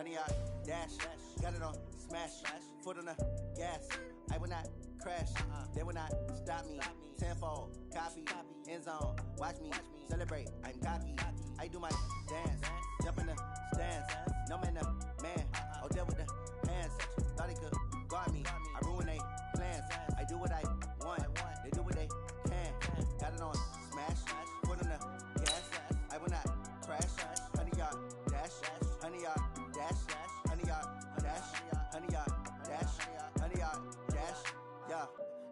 honey yard, dash, got it on, smash, foot on the gas. I will not crash, they will not stop me. Tenfold, copy, end zone, watch me celebrate. I'm cocky, I do my dance, jump in the stands. No man, man, oh there with the hands. Thought he could guard me, I ruin they plans. I do what I want, they do what they can. Got it on, smash, foot on the gas. I will not crash, honey yard, dash, honey yard, dash, honey yard, dash, honey yard, dash, honey yard, dash, yeah.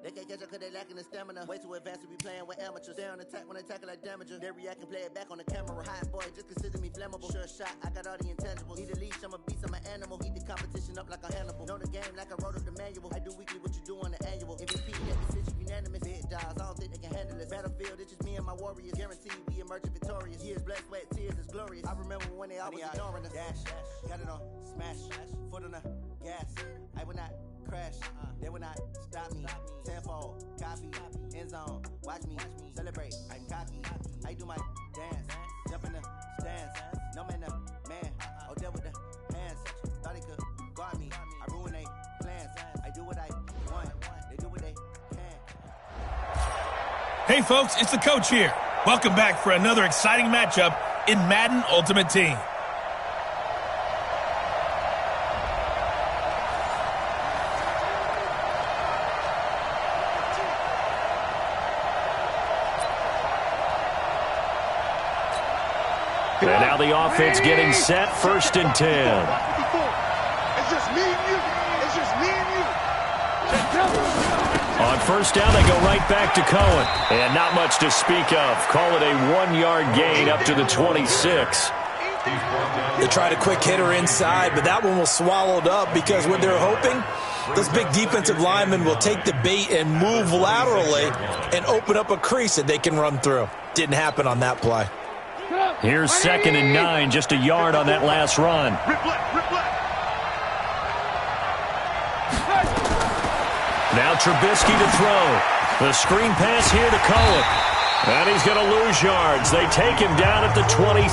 They can't catch up cause they lacking the stamina. Way too advanced to be playing with amateurs. They on attack when they tackle like damager. They react and play it back on the camera. Hot boy, just consider me flammable. Sure shot, I got all the intangibles. Need a leash, I'm a beast, I'm an animal. Eat the competition up like a Hannibal. Know the game like I wrote up the manual. I do weekly what you do on the annual. MVP, that decision unanimous. Big dogs, I don't think they can handle this. Battlefield, it's just me and my warriors. Guaranteed we emerge victorious. Years, blood, sweat, tears, it's glorious. I remember when they always ignoring us. Dash, got it on, smash, foot on the gas. I will not crash, they will not stop me. Tenfold, copy, end zone, watch me celebrate. I'm cocky, I do my dance, jump in the stands. No man, man, oh there with the hands. Thought he could guard me, I ruin they plans. I do what I want, they do what they can. Hey folks, it's the coach here. Welcome back for another exciting matchup in Madden Ultimate Team. And now the offense getting set, 1st and 10. It's just me and you. It's just me and you. On 1st down, they go right back to Cohen. And not much to speak of. Call it a 1-yard gain up to the 26. They tried a quick hitter inside, but that one was swallowed up because what they're hoping, those big defensive linemen will take the bait and move laterally and open up a crease that they can run through. Didn't happen on that play. Here's 2nd and 9, just a yard on that last run. Now Trubisky to throw. The screen pass here to Cohen. And he's going to lose yards. They take him down at the 26.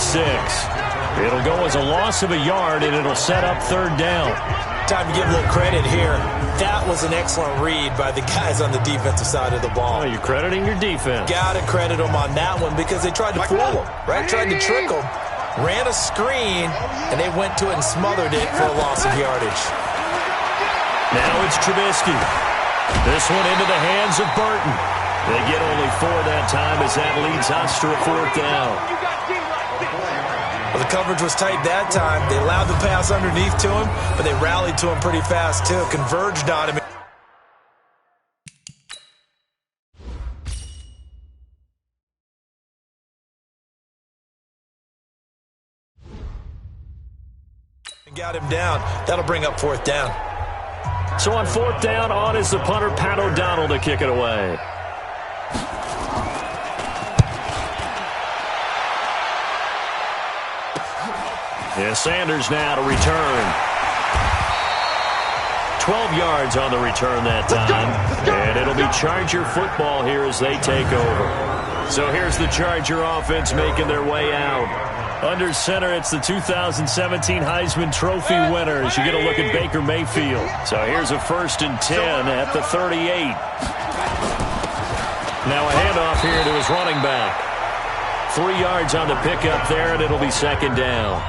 It'll go as a loss of a yard, and it'll set up 3rd down. Time to give a little credit here. That was an excellent read by the guys on the defensive side of the ball. Oh, you're crediting your defense. Got to credit them on that one because they tried to fool them, right? Tried to trick them. Ran a screen, and they went to it and smothered it for a loss of yardage. Now it's Trubisky. This one into the hands of Burton. They get only 4 that time as that leads us to a 4th down. Well, the coverage was tight that time. They allowed the pass underneath to him, but they rallied to him pretty fast, too. Converged on him. And got him down. That'll bring up 4th down. So on 4th down, on is the punter, Pat O'Donnell, to kick it away. Yeah, Sanders now to return. 12 yards on the return that time. And it'll be Charger football here as they take over. So here's the Charger offense making their way out. Under center, it's the 2017 Heisman Trophy winners. You get a look at Baker Mayfield. So here's a 1st and 10 at the 38. Now a handoff here to his running back. 3 yards on the pickup there, and it'll be 2nd down.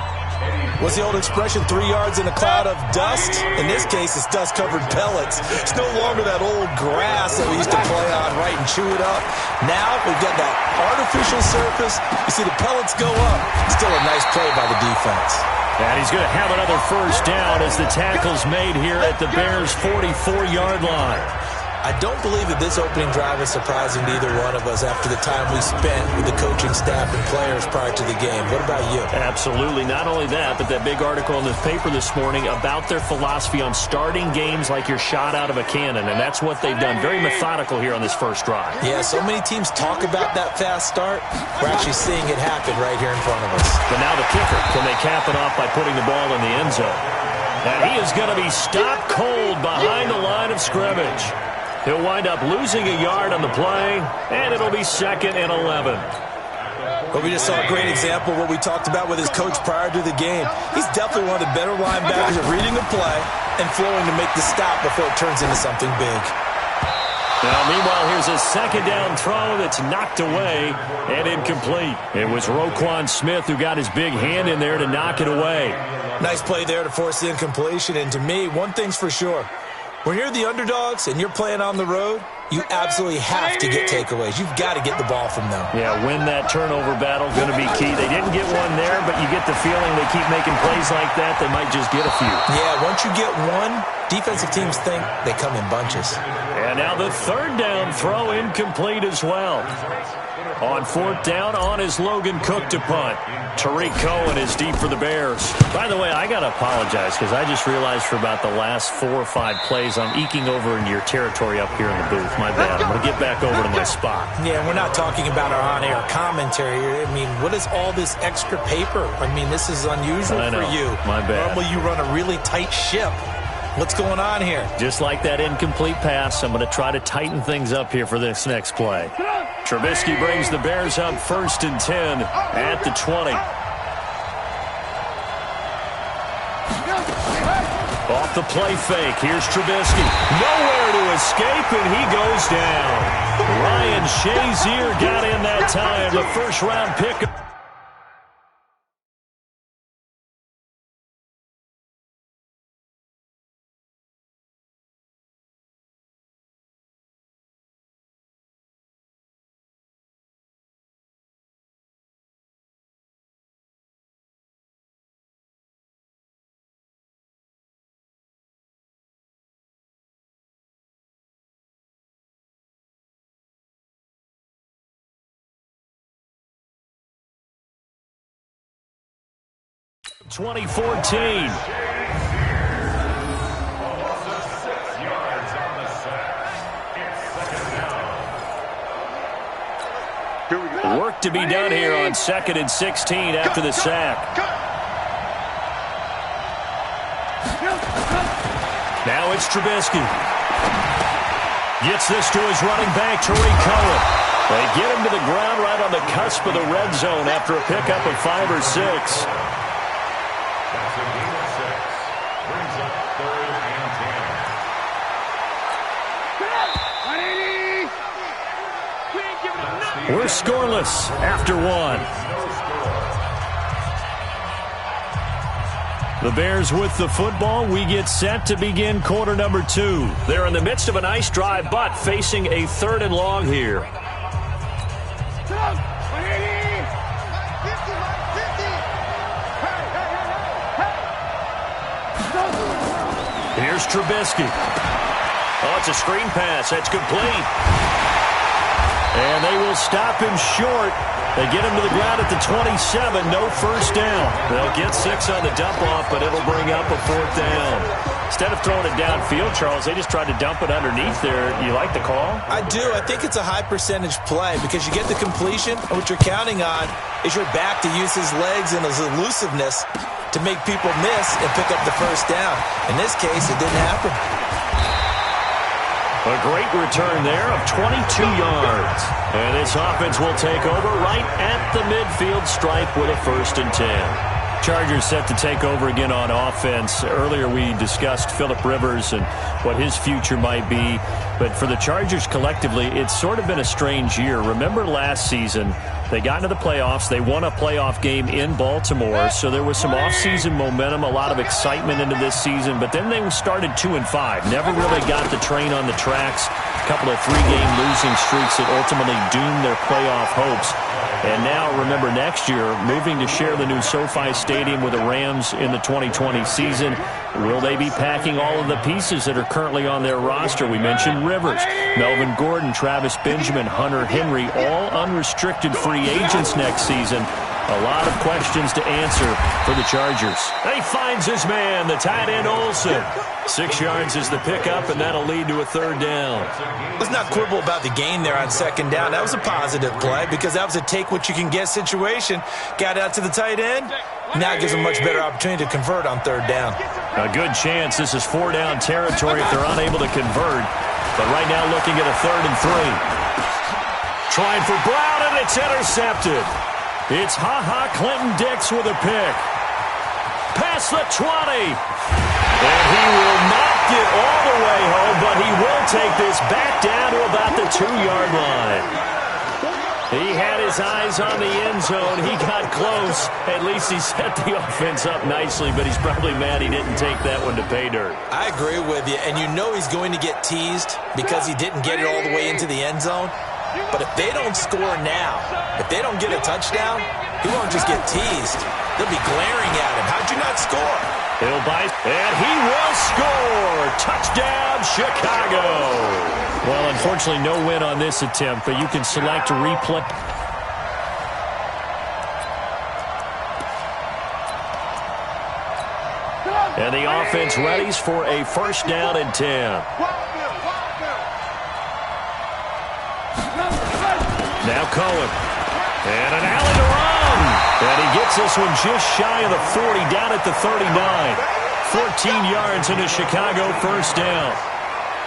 What's the old expression, 3 yards in a cloud of dust? In this case, it's dust-covered pellets. It's no longer that old grass that we used to play on, right, and chew it up. Now we've got that artificial surface. You see the pellets go up. Still a nice play by the defense. And he's going to have another 1st down as the tackle's made here at the Bears' 44-yard line. I don't believe that this opening drive is surprising to either one of us after the time we spent with the coaching staff and players prior to the game. What about you? Absolutely. Not only that, but that big article in the paper this morning about their philosophy on starting games like you're shot out of a cannon, and that's what they've done. Very methodical here on this first drive. Yeah, so many teams talk about that fast start. We're actually seeing it happen right here in front of us. But now the kicker. Can they cap it off by putting the ball in the end zone? And he is going to be stopped cold behind the line of scrimmage. He'll wind up losing a yard on the play, and it'll be 2nd and 11. But we just saw a great example of what we talked about with his coach prior to the game. He's definitely one of the better linebackers at reading a play and flowing to make the stop before it turns into something big. Now, meanwhile, here's a second down throw that's knocked away and incomplete. It was Roquan Smith who got his big hand in there to knock it away. Nice play there to force the incompletion. And to me, one thing's for sure. When you're the underdogs and you're playing on the road, you absolutely have to get takeaways. You've got to get the ball from them. Yeah, win that turnover battle is going to be key. They didn't get one there, but you get the feeling they keep making plays like that, they might just get a few. Yeah, once you get one, defensive teams think they come in bunches. And now the third down throw incomplete as well. On fourth down, on is Logan Cook to punt. Tariq Cohen is deep for the Bears. By the way, I got to apologize because I just realized for about the last 4 or 5 plays I'm eking over into your territory up here in the booth. My bad. I'm going to get back over to my spot. Yeah, we're not talking about our on-air commentary. I mean, what is all this extra paper? I mean, this is unusual for you. My bad. Normally you run a really tight ship. What's going on here? Just like that incomplete pass, I'm going to try to tighten things up here for this next play. Trubisky brings the Bears up 1st and 10 at the 20. Off the play fake. Here's Trubisky. Nowhere to escape, and he goes down. Ryan Shazier got in that time. The first-round pick. ...2014. Work to be done here on 2nd and 16 after the sack. Now it's Trubisky. Gets this to his running back, Tariq Cohen. They get him to the ground right on the cusp of the red zone after a pickup of 5 or 6. We're scoreless after 1. The Bears with the football. We get set to begin quarter number 2. They're in the midst of a nice drive, but facing a 3rd and long here. Here's Trubisky. Oh, it's a screen pass. That's complete. And they will stop him short. They get him to the ground at the 27. No first down. They'll get 6 on the dump-off, but it'll bring up a 4th down. Instead of throwing it downfield, Charles, they just tried to dump it underneath there. You like the call? I do. I think it's a high-percentage play because you get the completion, and what you're counting on is your back to use his legs and his elusiveness to make people miss and pick up the first down. In this case, it didn't happen. A great return there of 22 yards. And this offense will take over right at the midfield stripe with a 1st and 10. Chargers set to take over again on offense. Earlier we discussed Phillip Rivers and what his future might be. But for the Chargers collectively, it's sort of been a strange year. Remember last season, they got into the playoffs. They won a playoff game in Baltimore. So there was some offseason momentum, a lot of excitement into this season. But then they started 2-5. Never really got the train on the tracks. A couple of 3-game losing streaks that ultimately doomed their playoff hopes. And now, remember, next year, moving to share the new SoFi Stadium with the Rams in the 2020 season. Will they be packing all of the pieces that are currently on their roster? We mentioned Rivers, Melvin Gordon, Travis Benjamin, Hunter Henry, all unrestricted free agents next season. A lot of questions to answer for the Chargers. And he finds his man, the tight end Olsen. 6 yards is the pickup, and that'll lead to a 3rd down. Let's not quibble about the gain there on 2nd down. That was a positive play because that was a take-what-you-can-get situation. Got out to the tight end. Now it gives them a much better opportunity to convert on 3rd down. A good chance. This is 4-down territory if they're unable to convert. But right now looking at a 3rd and 3. Trying for Brown, and it's intercepted. It's Clinton-Dix with a pick. Past the 20. And he will not get all the way home, but he will take this back down to about the 2-yard line. He had his eyes on the end zone. He got close. At least he set the offense up nicely, but he's probably mad he didn't take that one to pay dirt. I agree with you, and you know he's going to get teased because he didn't get it all the way into the end zone. But if they don't score now, if they don't get a touchdown, he won't just get teased. They'll be glaring at him. How'd you not score? He'll bite, and he will score! Touchdown, Chicago! Well, unfortunately, no win on this attempt, but you can select to replay. And the offense readies for a first down and 10. Now Cohen. And an alley to run. And he gets this one just shy of the 40, down at the 39. 14 yards into Chicago, first down.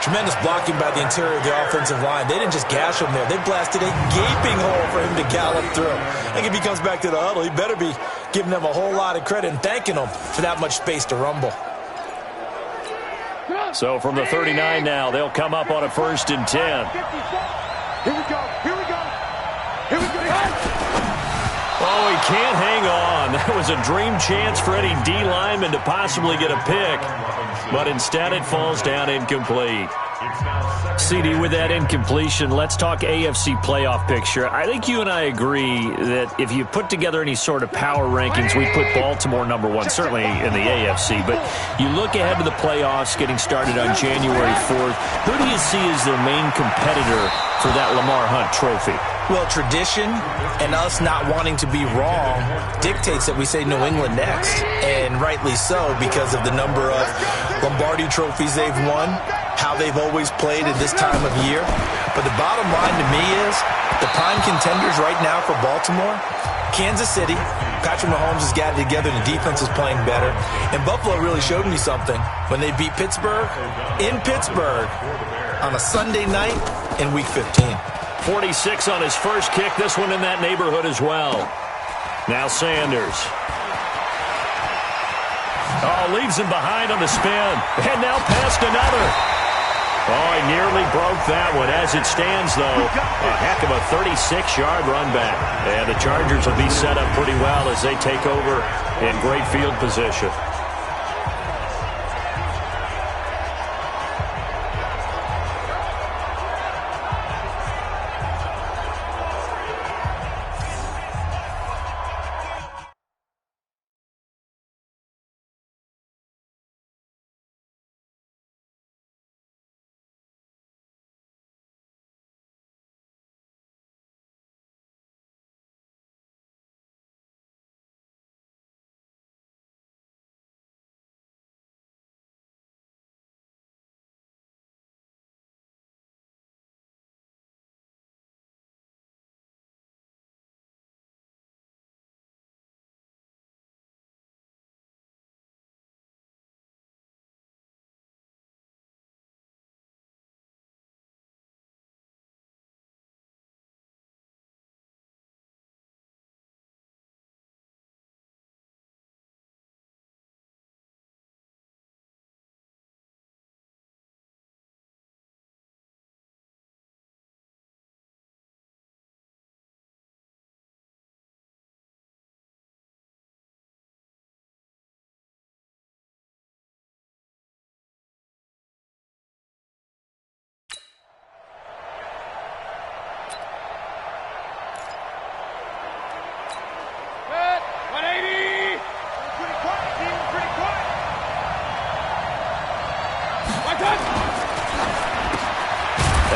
Tremendous blocking by the interior of the offensive line. They didn't just gash him there. They blasted a gaping hole for him to gallop through. I think if he comes back to the huddle, he better be giving them a whole lot of credit and thanking them for that much space to rumble. So from the 39 now, they'll come up on a first and 10. Here we go. Here we go. Here we go. Oh, he can't hang on. That was a dream chance for any D lineman to possibly get a pick. But instead it falls down incomplete. CD, with that incompletion, let's talk AFC playoff picture. I think you and I agree that if you put together any sort of power rankings, we'd put Baltimore number one, certainly in the AFC. But you look ahead to the playoffs getting started on January 4th. Who do you see as their main competitor for that Lamar Hunt trophy? Well, tradition and us not wanting to be wrong dictates that we say New England next. And rightly so, because of the number of Lombardi trophies they've won, how they've always played at this time of year. But the bottom line to me is the prime contenders right now for Baltimore, Kansas City. Patrick Mahomes has got it together. The defense is playing better. And Buffalo really showed me something when they beat Pittsburgh in Pittsburgh on a Sunday night in Week 15. 46 on his first kick. This one in that neighborhood as well. Now Sanders. Oh, leaves him behind on the spin. And now past another. Oh, he nearly broke that one. As it stands, though, a heck of a 36-yard run back. And the Chargers will be set up pretty well as they take over in great field position.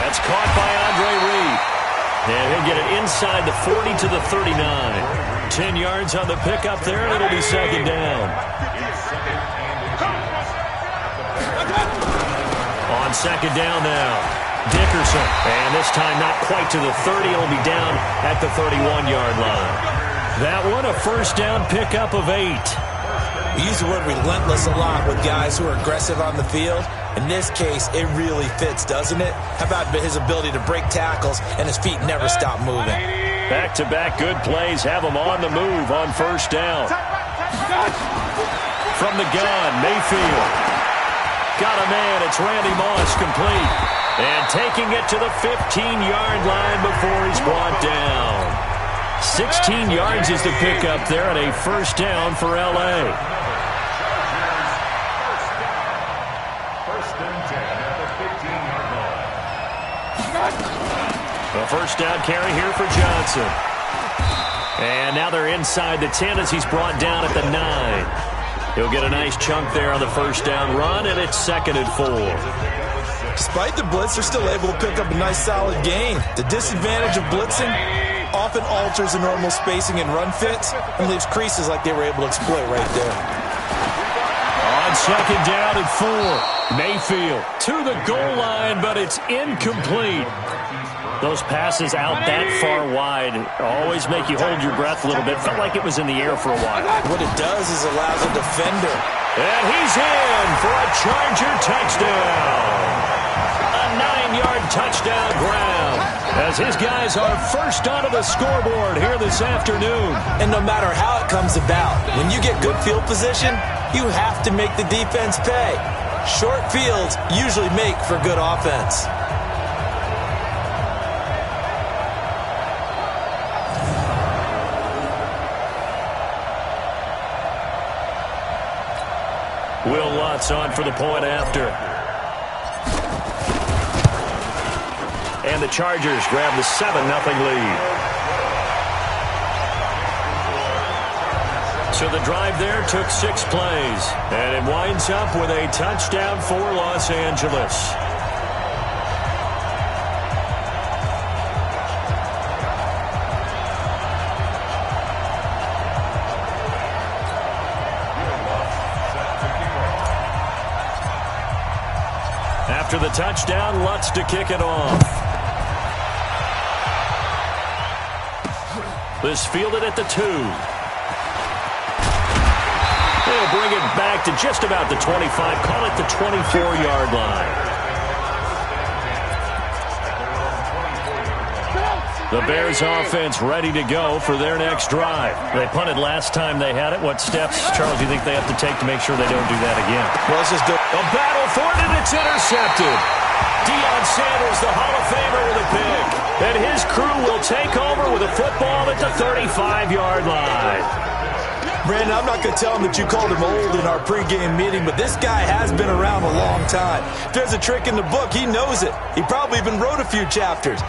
That's caught by Andre Reed. And he'll get it inside the 40 to the 39. 10 yards on the pickup there, and it'll be second down. On second down now, Dickerson. And this time not quite to the 30. It'll be down at the 31-yard line. That one, a first down pickup of 8. We use the word relentless a lot with guys who are aggressive on the field. In this case, it really fits, doesn't it? How about his ability to break tackles and his feet never stop moving? Back-to-back good plays have them on the move on first down. From the gun, Mayfield. Got a man. It's Randy Moss, complete. And taking it to the 15-yard line before he's brought down. 16 yards is the pickup there at a first down for L.A. First and 10 at the 15-yard line. A first down carry here for Johnson. And now they're inside the 10 as he's brought down at the 9. He'll get a nice chunk there on the first down run, and it's 2nd and 4. Despite the blitz, they're still able to pick up a nice solid gain. The disadvantage of blitzing often alters the normal spacing and run fits and leaves creases like they were able to exploit right there. On 2nd down and 4, Mayfield to the goal line, but it's incomplete. Those passes out that far wide always make you hold your breath a little bit. Felt like it was in the air for a while. What it does is allows a defender. And he's in for a Charger touchdown. A 9-yard touchdown ground as his guys are first onto the scoreboard here this afternoon. And no matter how it comes about, when you get good field position, you have to make the defense pay. Short fields usually make for good offense. Will Lutz on for the point after. And the Chargers grab the 7-0 lead. So the drive there took 6 plays. And it winds up with a touchdown for Los Angeles. After the touchdown, Lutz to kick it off. This fielded at the 2. They'll bring it back to just about the 25. Call it the 24-yard line. The Bears offense ready to go for their next drive. They punted last time they had it. What steps, Charles, do you think they have to take to make sure they don't do that again? Well, let's just do a battle for it, and it's intercepted. Deion Sanders, the Hall of Famer, with a pick. And his crew will take over with a football at the 35-yard line. Brandon, I'm not going to tell him that you called him old in our pregame meeting, but this guy has been around a long time. If there's a trick in the book, he knows it. He probably even wrote a few chapters.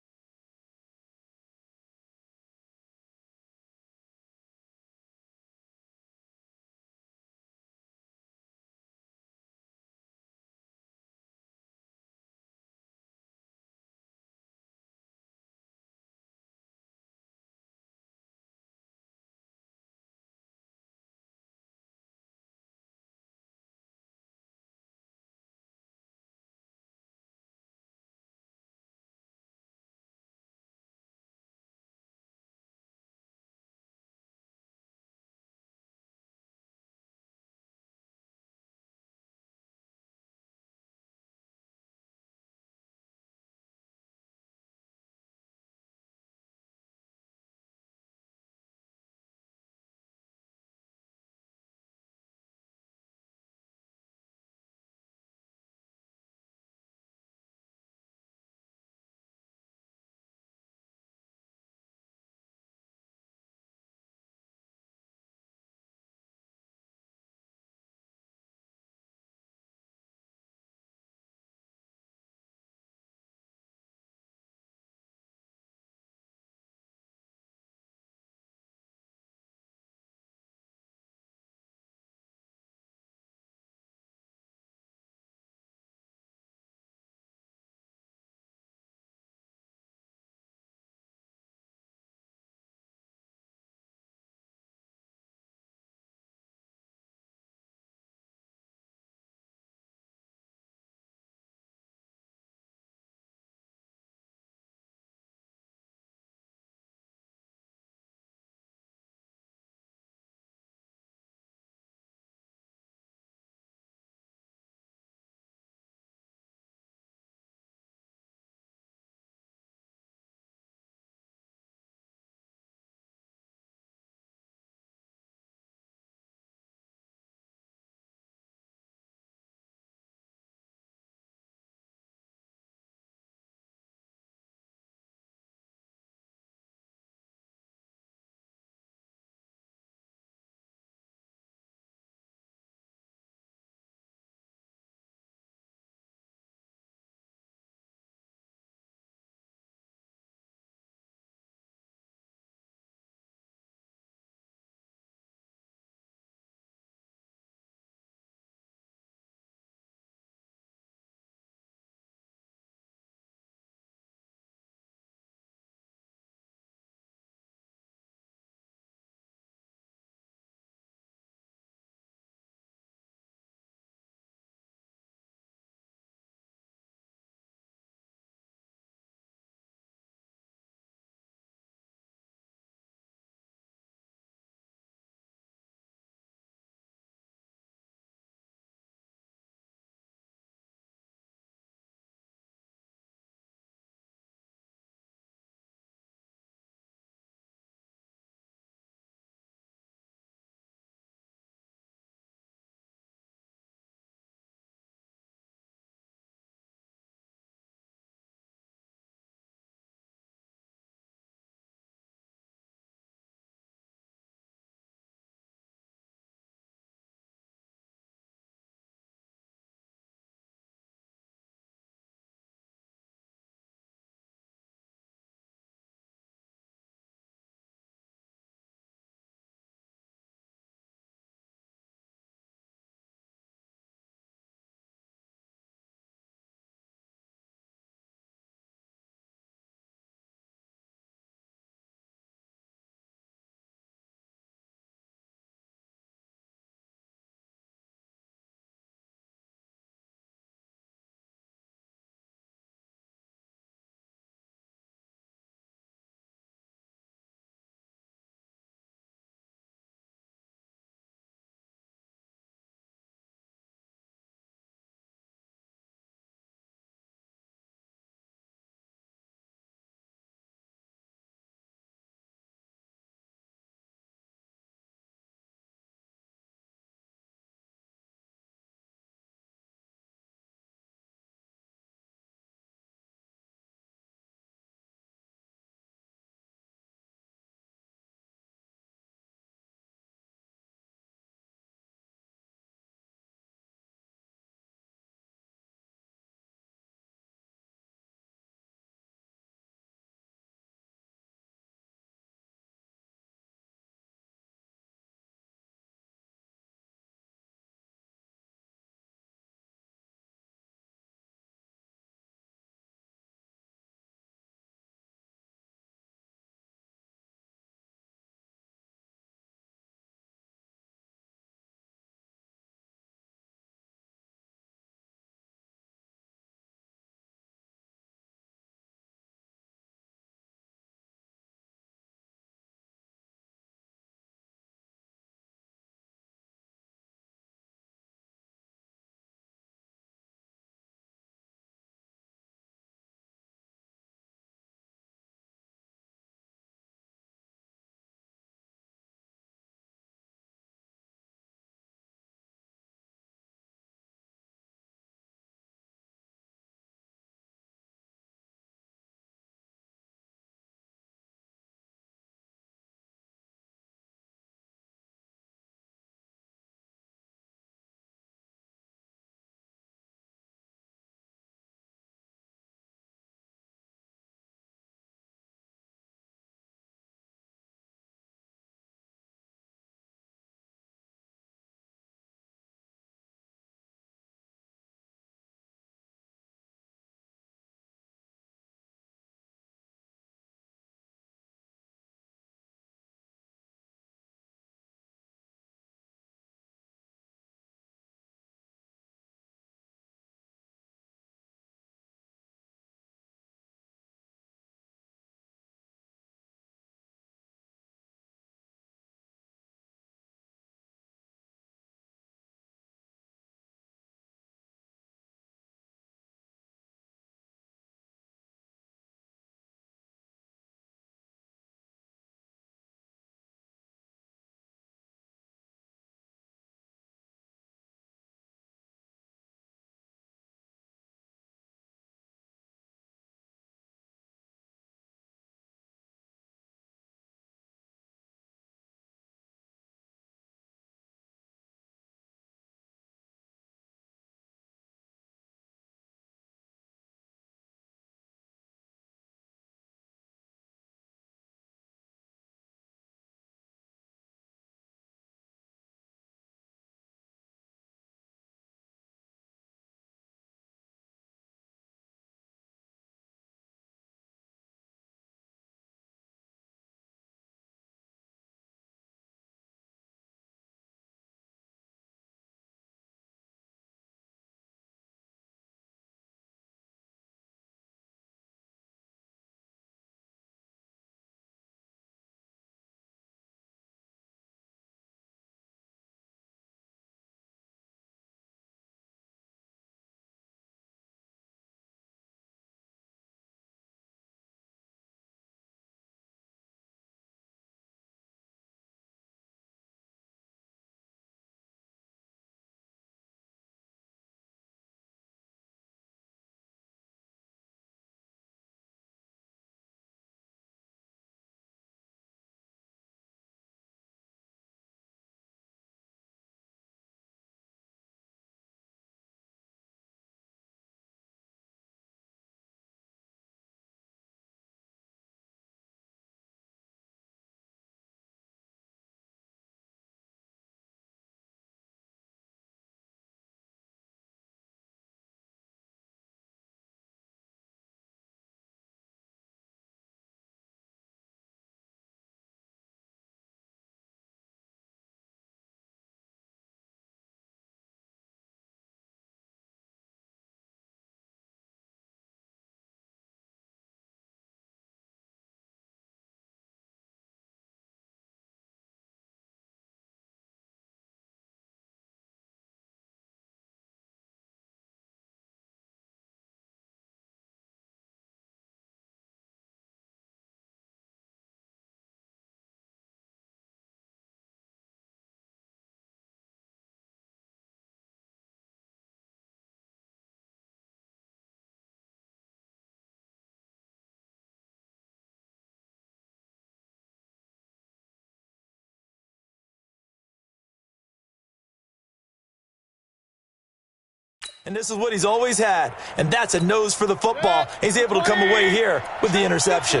And this is what he's always had, and that's a nose for the football. He's able to come away here with the interception.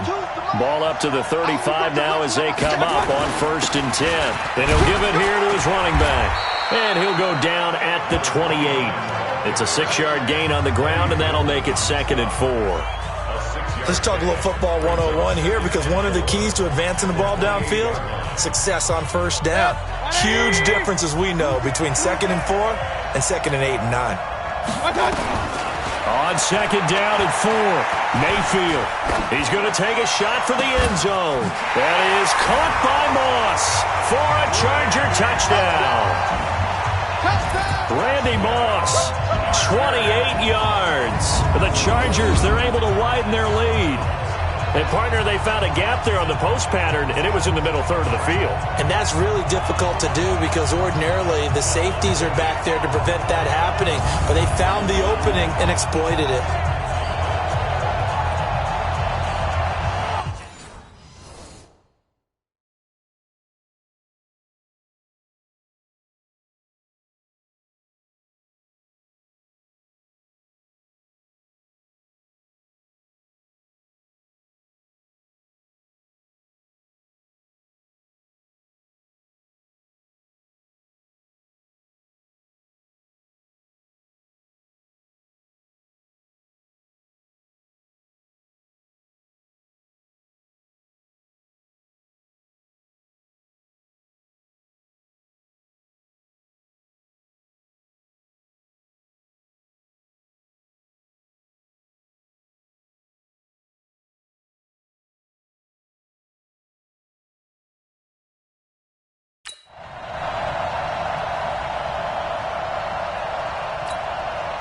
Ball up to the 35 now as they come up on 1st and 10. Then he'll give it here to his running back, and he'll go down at the 28. It's a 6-yard gain on the ground, and that'll make it 2nd and 4. Let's talk a little football 101 here, because one of the keys to advancing the ball downfield, success on 1st down. Huge difference, as we know, between 2nd and 4 and 2nd and 8 and 9. On 2nd down and 4, Mayfield. He's going to take a shot for the end zone. That is caught by Moss for a Charger touchdown. Randy Moss, 28 yards. For the Chargers, they're able to widen their lead. And, partner, they found a gap there on the post pattern, and it was in the middle third of the field. And that's really difficult to do because ordinarily the safeties are back there to prevent that happening. But they found the opening and exploited it.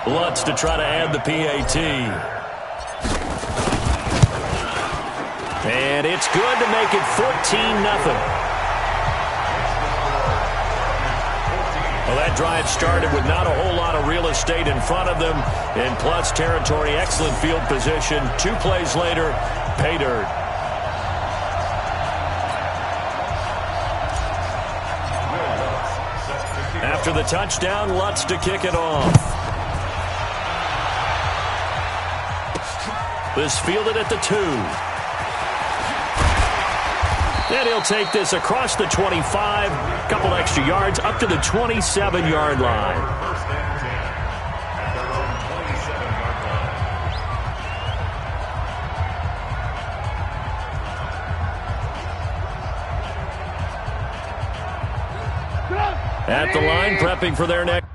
Lutz to try to add the PAT. And it's good to make it 14-0. Well, that drive started with not a whole lot of real estate in front of them. In plus territory, excellent field position. 2 plays later, pay dirt. After the touchdown, Lutz to kick it off. This fielded at the 2. And he'll take this across the 25, couple extra yards, up to the 27-yard line. At the line, prepping for their next.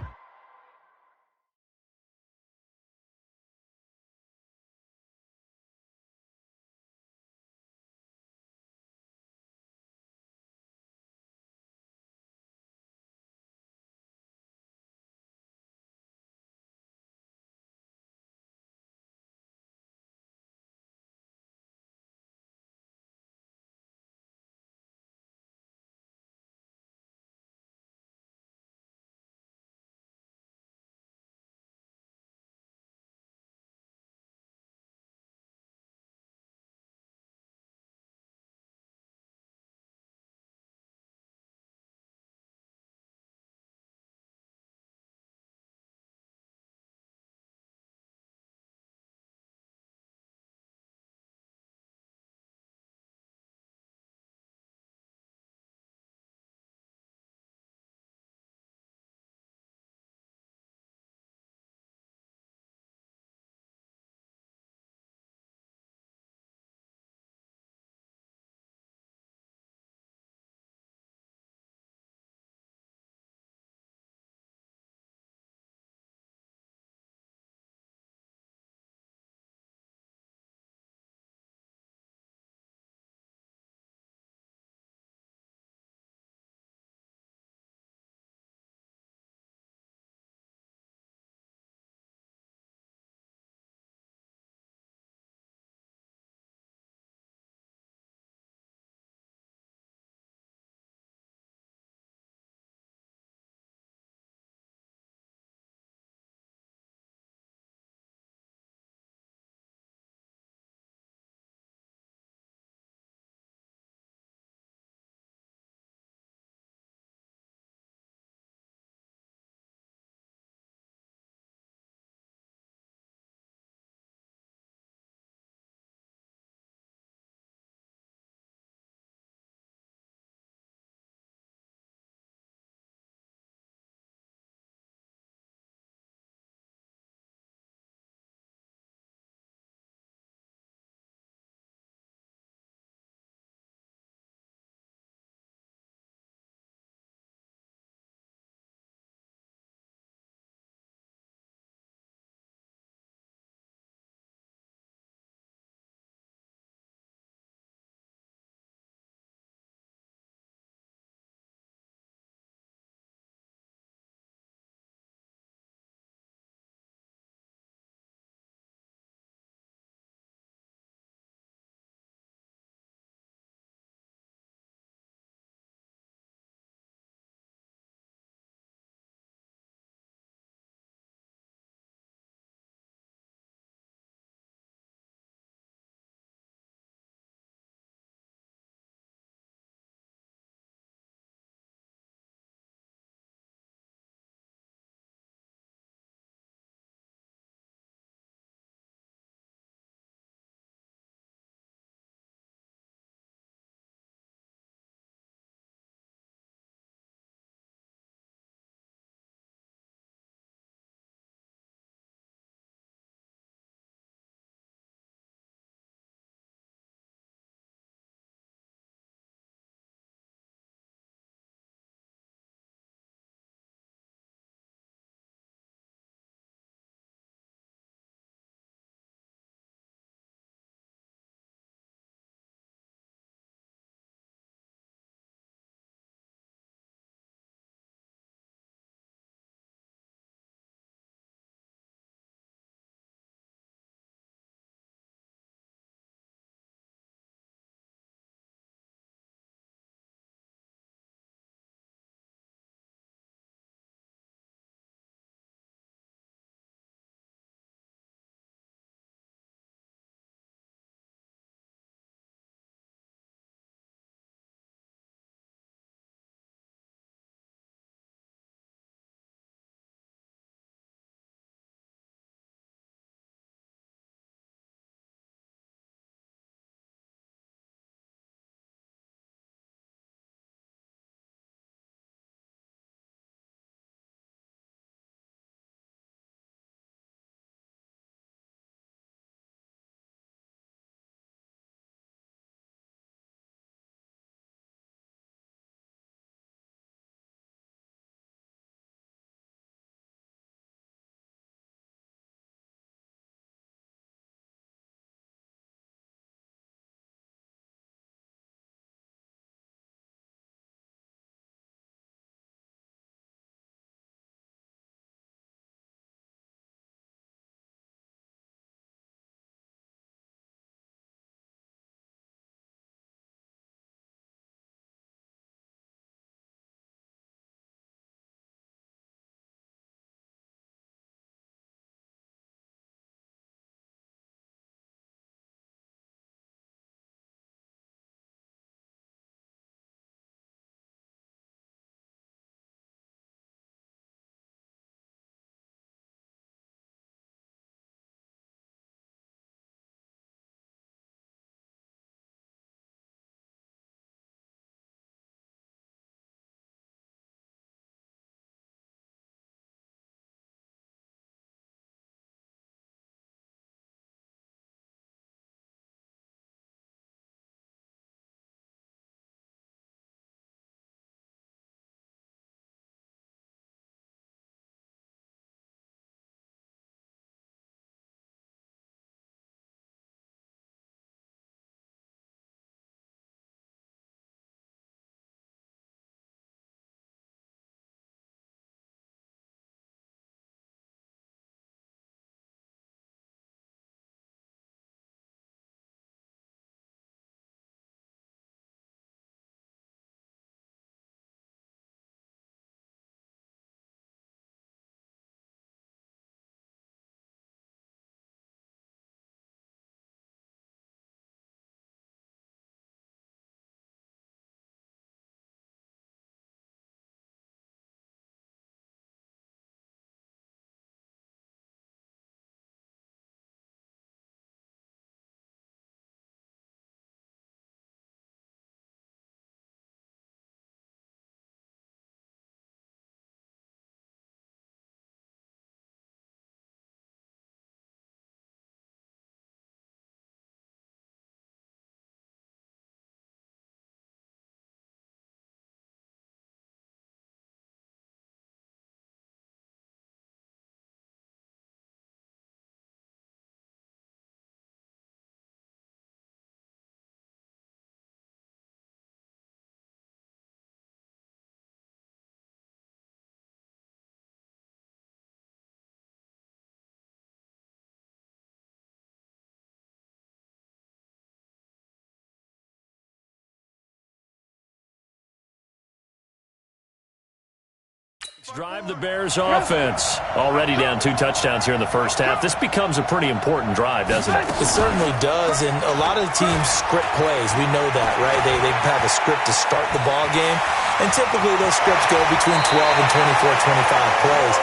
Drive the Bears offense. Already down 2 touchdowns here in the first half. This becomes a pretty important drive, doesn't it? It certainly does, and a lot of the teams script plays. We know that, right? They have a script to start the ball game, and typically those scripts go between 12 and 24, 25 plays.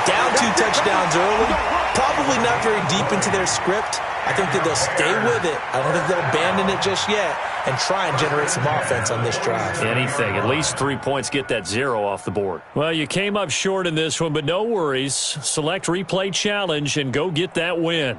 Down 2 touchdowns early, probably not very deep into their script. I think that they'll stay with it. I don't think they'll abandon it just yet and try and generate some offense on this drive. Anything. At least 3 points, get that 0 off the board. Well, you came up short in this one, but no worries. Select replay challenge and go get that win.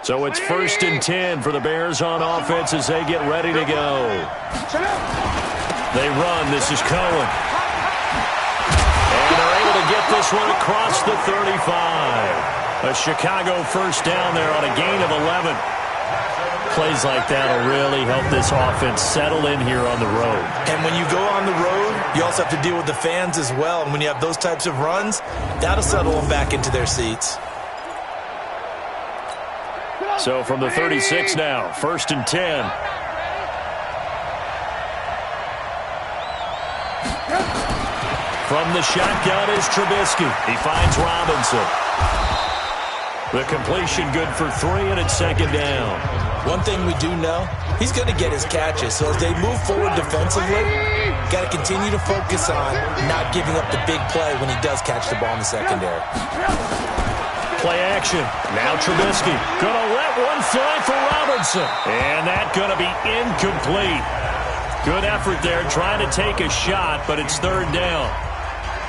So it's 1st and 10 for the Bears on offense as they get ready to go. They run. This is Cohen. And they're able to get this one across the 35. A Chicago first down there on a gain of 11. Plays like that will really help this offense settle in here on the road. And when you go on the road, you also have to deal with the fans as well. And when you have those types of runs, that'll settle them back into their seats. So from the 36 now, 1st and 10. From the shotgun is Trubisky. He finds Robinson. The completion good for 3, and it's 2nd down. One thing we do know, he's going to get his catches. So as they move forward defensively, got to continue to focus on not giving up the big play when he does catch the ball in the secondary. Play action. Now Trubisky. Going to let one fly for Robinson. And that's going to be incomplete. Good effort there trying to take a shot, but it's 3rd down.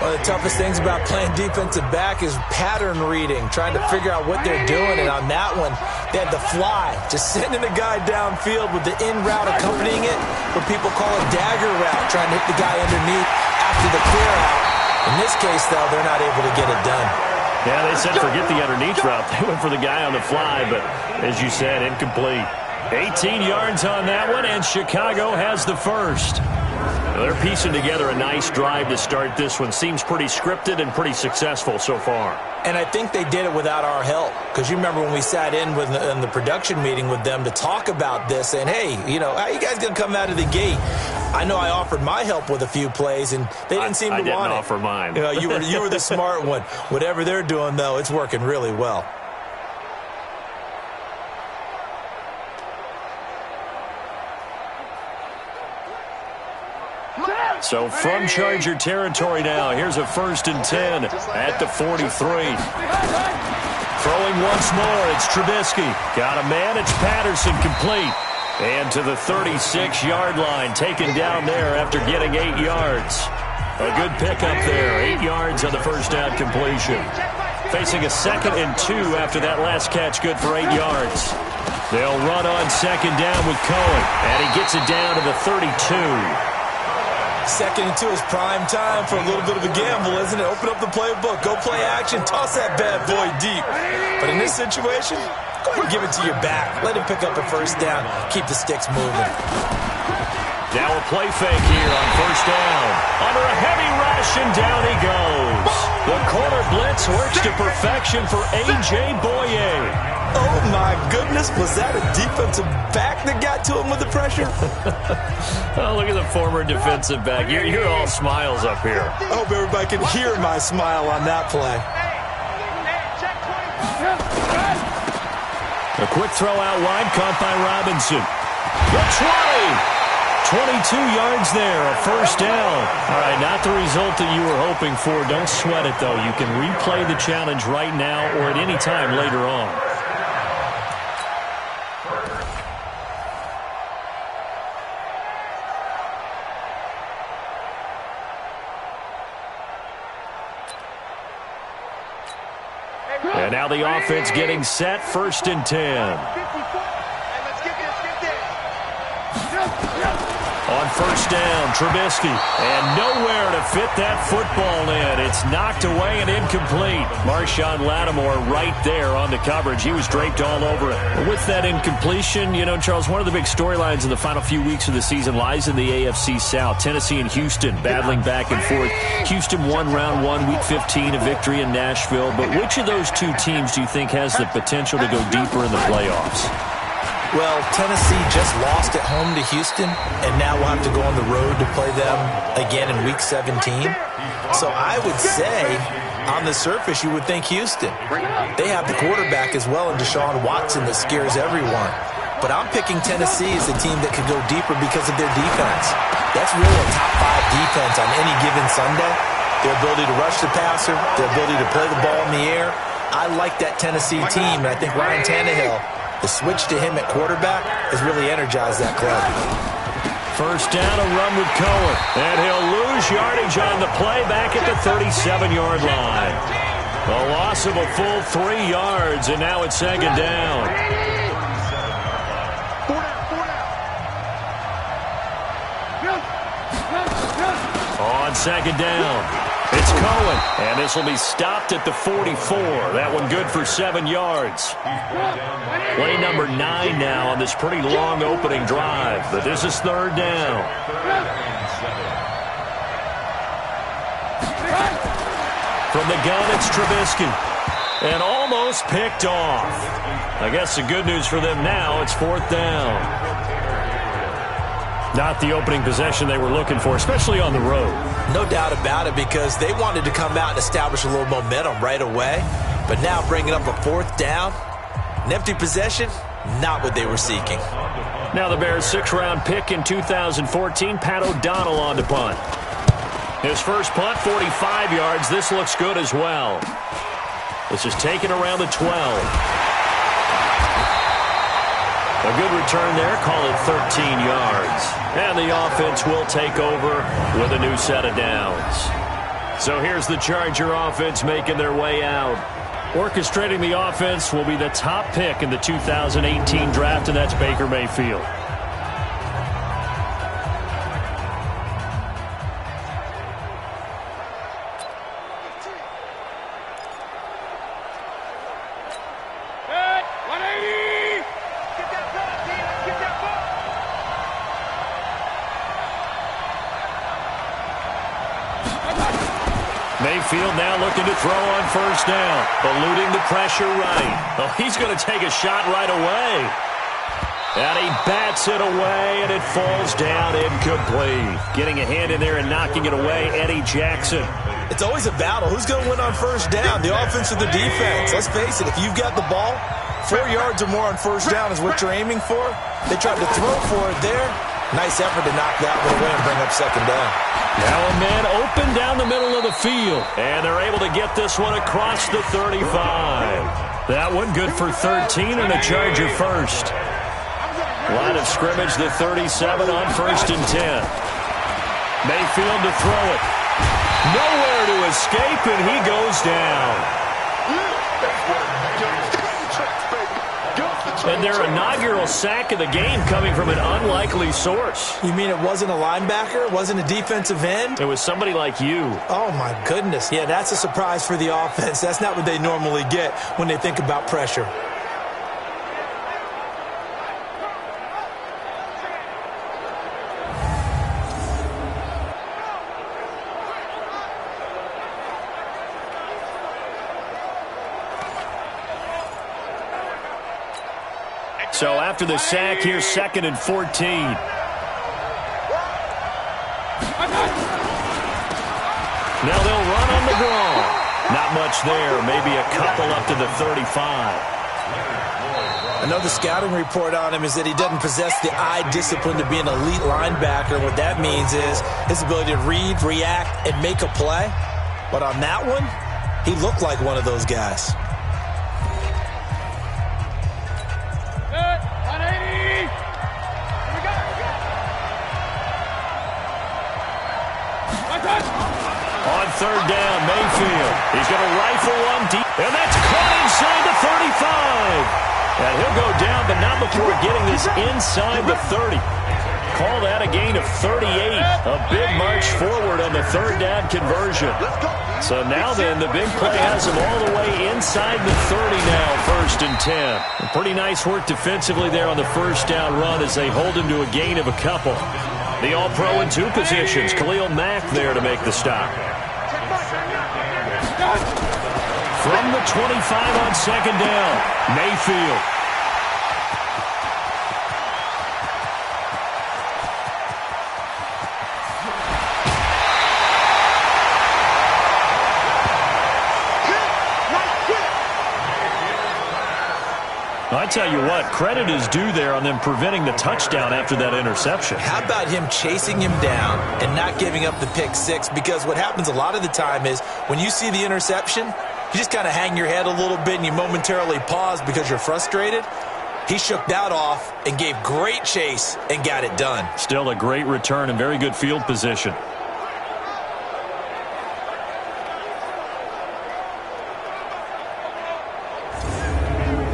One of the toughest things about playing defensive back is pattern reading, trying to figure out what they're doing. And on that one, they had the fly, just sending a guy downfield with the in route accompanying it, what people call a dagger route, trying to hit the guy underneath after the clear out. In this case, though, they're not able to get it done. Yeah, they said forget the underneath route. They went for the guy on the fly, but as you said, incomplete. 18 yards on that one, and Chicago has the first. They're piecing together a nice drive to start this one. Seems pretty scripted and pretty successful so far. And I think they did it without our help. Because you remember when we sat in the production meeting with them to talk about this, and hey, you know, how are you guys going to come out of the gate? I know I offered my help with a few plays, and they didn't seem to want it. I didn't offer mine. You know, you were the smart one. Whatever they're doing, though, it's working really well. So from Charger territory now, here's a 1st and 10 at the 43. Throwing once more, it's Trubisky. Got a man, it's Patterson, complete. And to the 36-yard line, taken down there after getting 8 yards. A good pickup there, 8 yards on the first down completion. Facing a 2nd and 2 after that last catch, good for 8 yards. They'll run on 2nd down with Cohen, and he gets it down to the 32. 2nd and 2 is prime time for a little bit of a gamble, isn't it? Open up the playbook, go play action, toss that bad boy deep. But in this situation, go ahead and give it to your back. Let him pick up a first down, keep the sticks moving. Now a play fake here on 1st down. Under a heavy rush, and down he goes. The corner blitz works to perfection for A.J. Boye. Oh, my goodness. Was that a defensive back that got to him with the pressure? Oh, look at the former defensive back. You're all smiles up here. I hope everybody can hear my smile on that play. A quick throw out wide, caught by Robinson. The 20. 22 yards there, a first down. All right, not the result that you were hoping for. Don't sweat it, though. You can replay the challenge right now or at any time later on. And now the offense getting set, 1st and 10. On 1st down, Trubisky, and nowhere to fit that football in. It's knocked away and incomplete. Marshawn Lattimore right there on the coverage. He was draped all over it. With that incompletion, you know, Charles, one of the big storylines in the final few weeks of the season lies in the AFC South. Tennessee and Houston battling back and forth. Houston won round 1, week 15, a victory in Nashville. But which of those two teams do you think has the potential to go deeper in the playoffs? Well, Tennessee just lost at home to Houston, and now we'll have to go on the road to play them again in Week 17. So I would say, on the surface, you would think Houston. They have the quarterback as well in Deshaun Watson that scares everyone. But I'm picking Tennessee as the team that could go deeper because of their defense. That's really a top 5 defense on any given Sunday. Their ability to rush the passer, their ability to play the ball in the air. I like that Tennessee team, and I think Ryan Tannehill, the switch to him at quarterback has really energized that club. First down, a run with Cohen. And he'll lose yardage on the play back at the 37-yard line. A loss of a full 3 yards, and now it's second down. On second down, it's Cohen, and this will be stopped at the 44. That one good for 7 yards. Play number 9 now on this pretty long opening drive, but this is third down. From the gun, it's Trubisky, and almost picked off. I guess the good news for them now, it's fourth down. Not the opening possession they were looking for, especially on the road. No doubt about it, because they wanted to come out and establish a little momentum right away. But now bringing up a fourth down, an empty possession, not what they were seeking. Now the Bears' 6th-round pick in 2014, Pat O'Donnell on to punt. His first punt, 45 yards. This looks good as well. This is taken around the 12. A good return there, call it 13 yards. And the offense will take over with a new set of downs. So here's the Charger offense making their way out. Orchestrating the offense will be the top pick in the 2018 draft, and that's Baker Mayfield. Mayfield now looking to throw on first down, eluding the pressure right. Oh, he's going to take a shot right away. And he bats it away, and it falls down incomplete. Getting a hand in there and knocking it away, Eddie Jackson. It's always a battle. Who's going to win on first down, the offense or the defense? Let's face it, if you've got the ball, 4 yards or more on first down is what you're aiming for. They tried to throw for it there. Nice effort to knock that one away and bring up second down. Now a man open down the middle of the field, and they're able to get this one across the 35. That one good for 13 and a Charger first. Line of scrimmage, the 37 on 1st and 10. Mayfield to throw it. Nowhere to escape, and he goes down. And their inaugural sack of the game coming from an unlikely source. You mean it wasn't a linebacker? It wasn't a defensive end? It was somebody like you. Oh, my goodness. Yeah, that's a surprise for the offense. That's not what they normally get when they think about pressure. So after the sack, here's 2nd and 14. Now they'll run on the draw. Not much there. Maybe a couple up to the 35. I know the scouting report on him is that he doesn't possess the eye discipline to be an elite linebacker. What that means is his ability to read, react, and make a play. But on that one, he looked like one of those guys. On third down, Mayfield. He's going to rifle one deep, and that's caught inside the 35. And he'll go down, but not before getting this inside the 30. Call that a gain of 38. A big march forward on the third down conversion. So now then, the big play has him all the way inside the 30 now, 1st and 10. Pretty nice work defensively there on the first down run as they hold him to a gain of a couple. The All-Pro in 2 positions. Khalil Mack there to make the stop. From the 25 on second down, Mayfield. I tell you what, credit is due there on them preventing the touchdown after that interception. How about him chasing him down and not giving up the pick six? Because what happens a lot of the time is when you see the interception, you just kind of hang your head a little bit and you momentarily pause because you're frustrated. He shook that off and gave great chase and got it done. Still a great return and very good field position.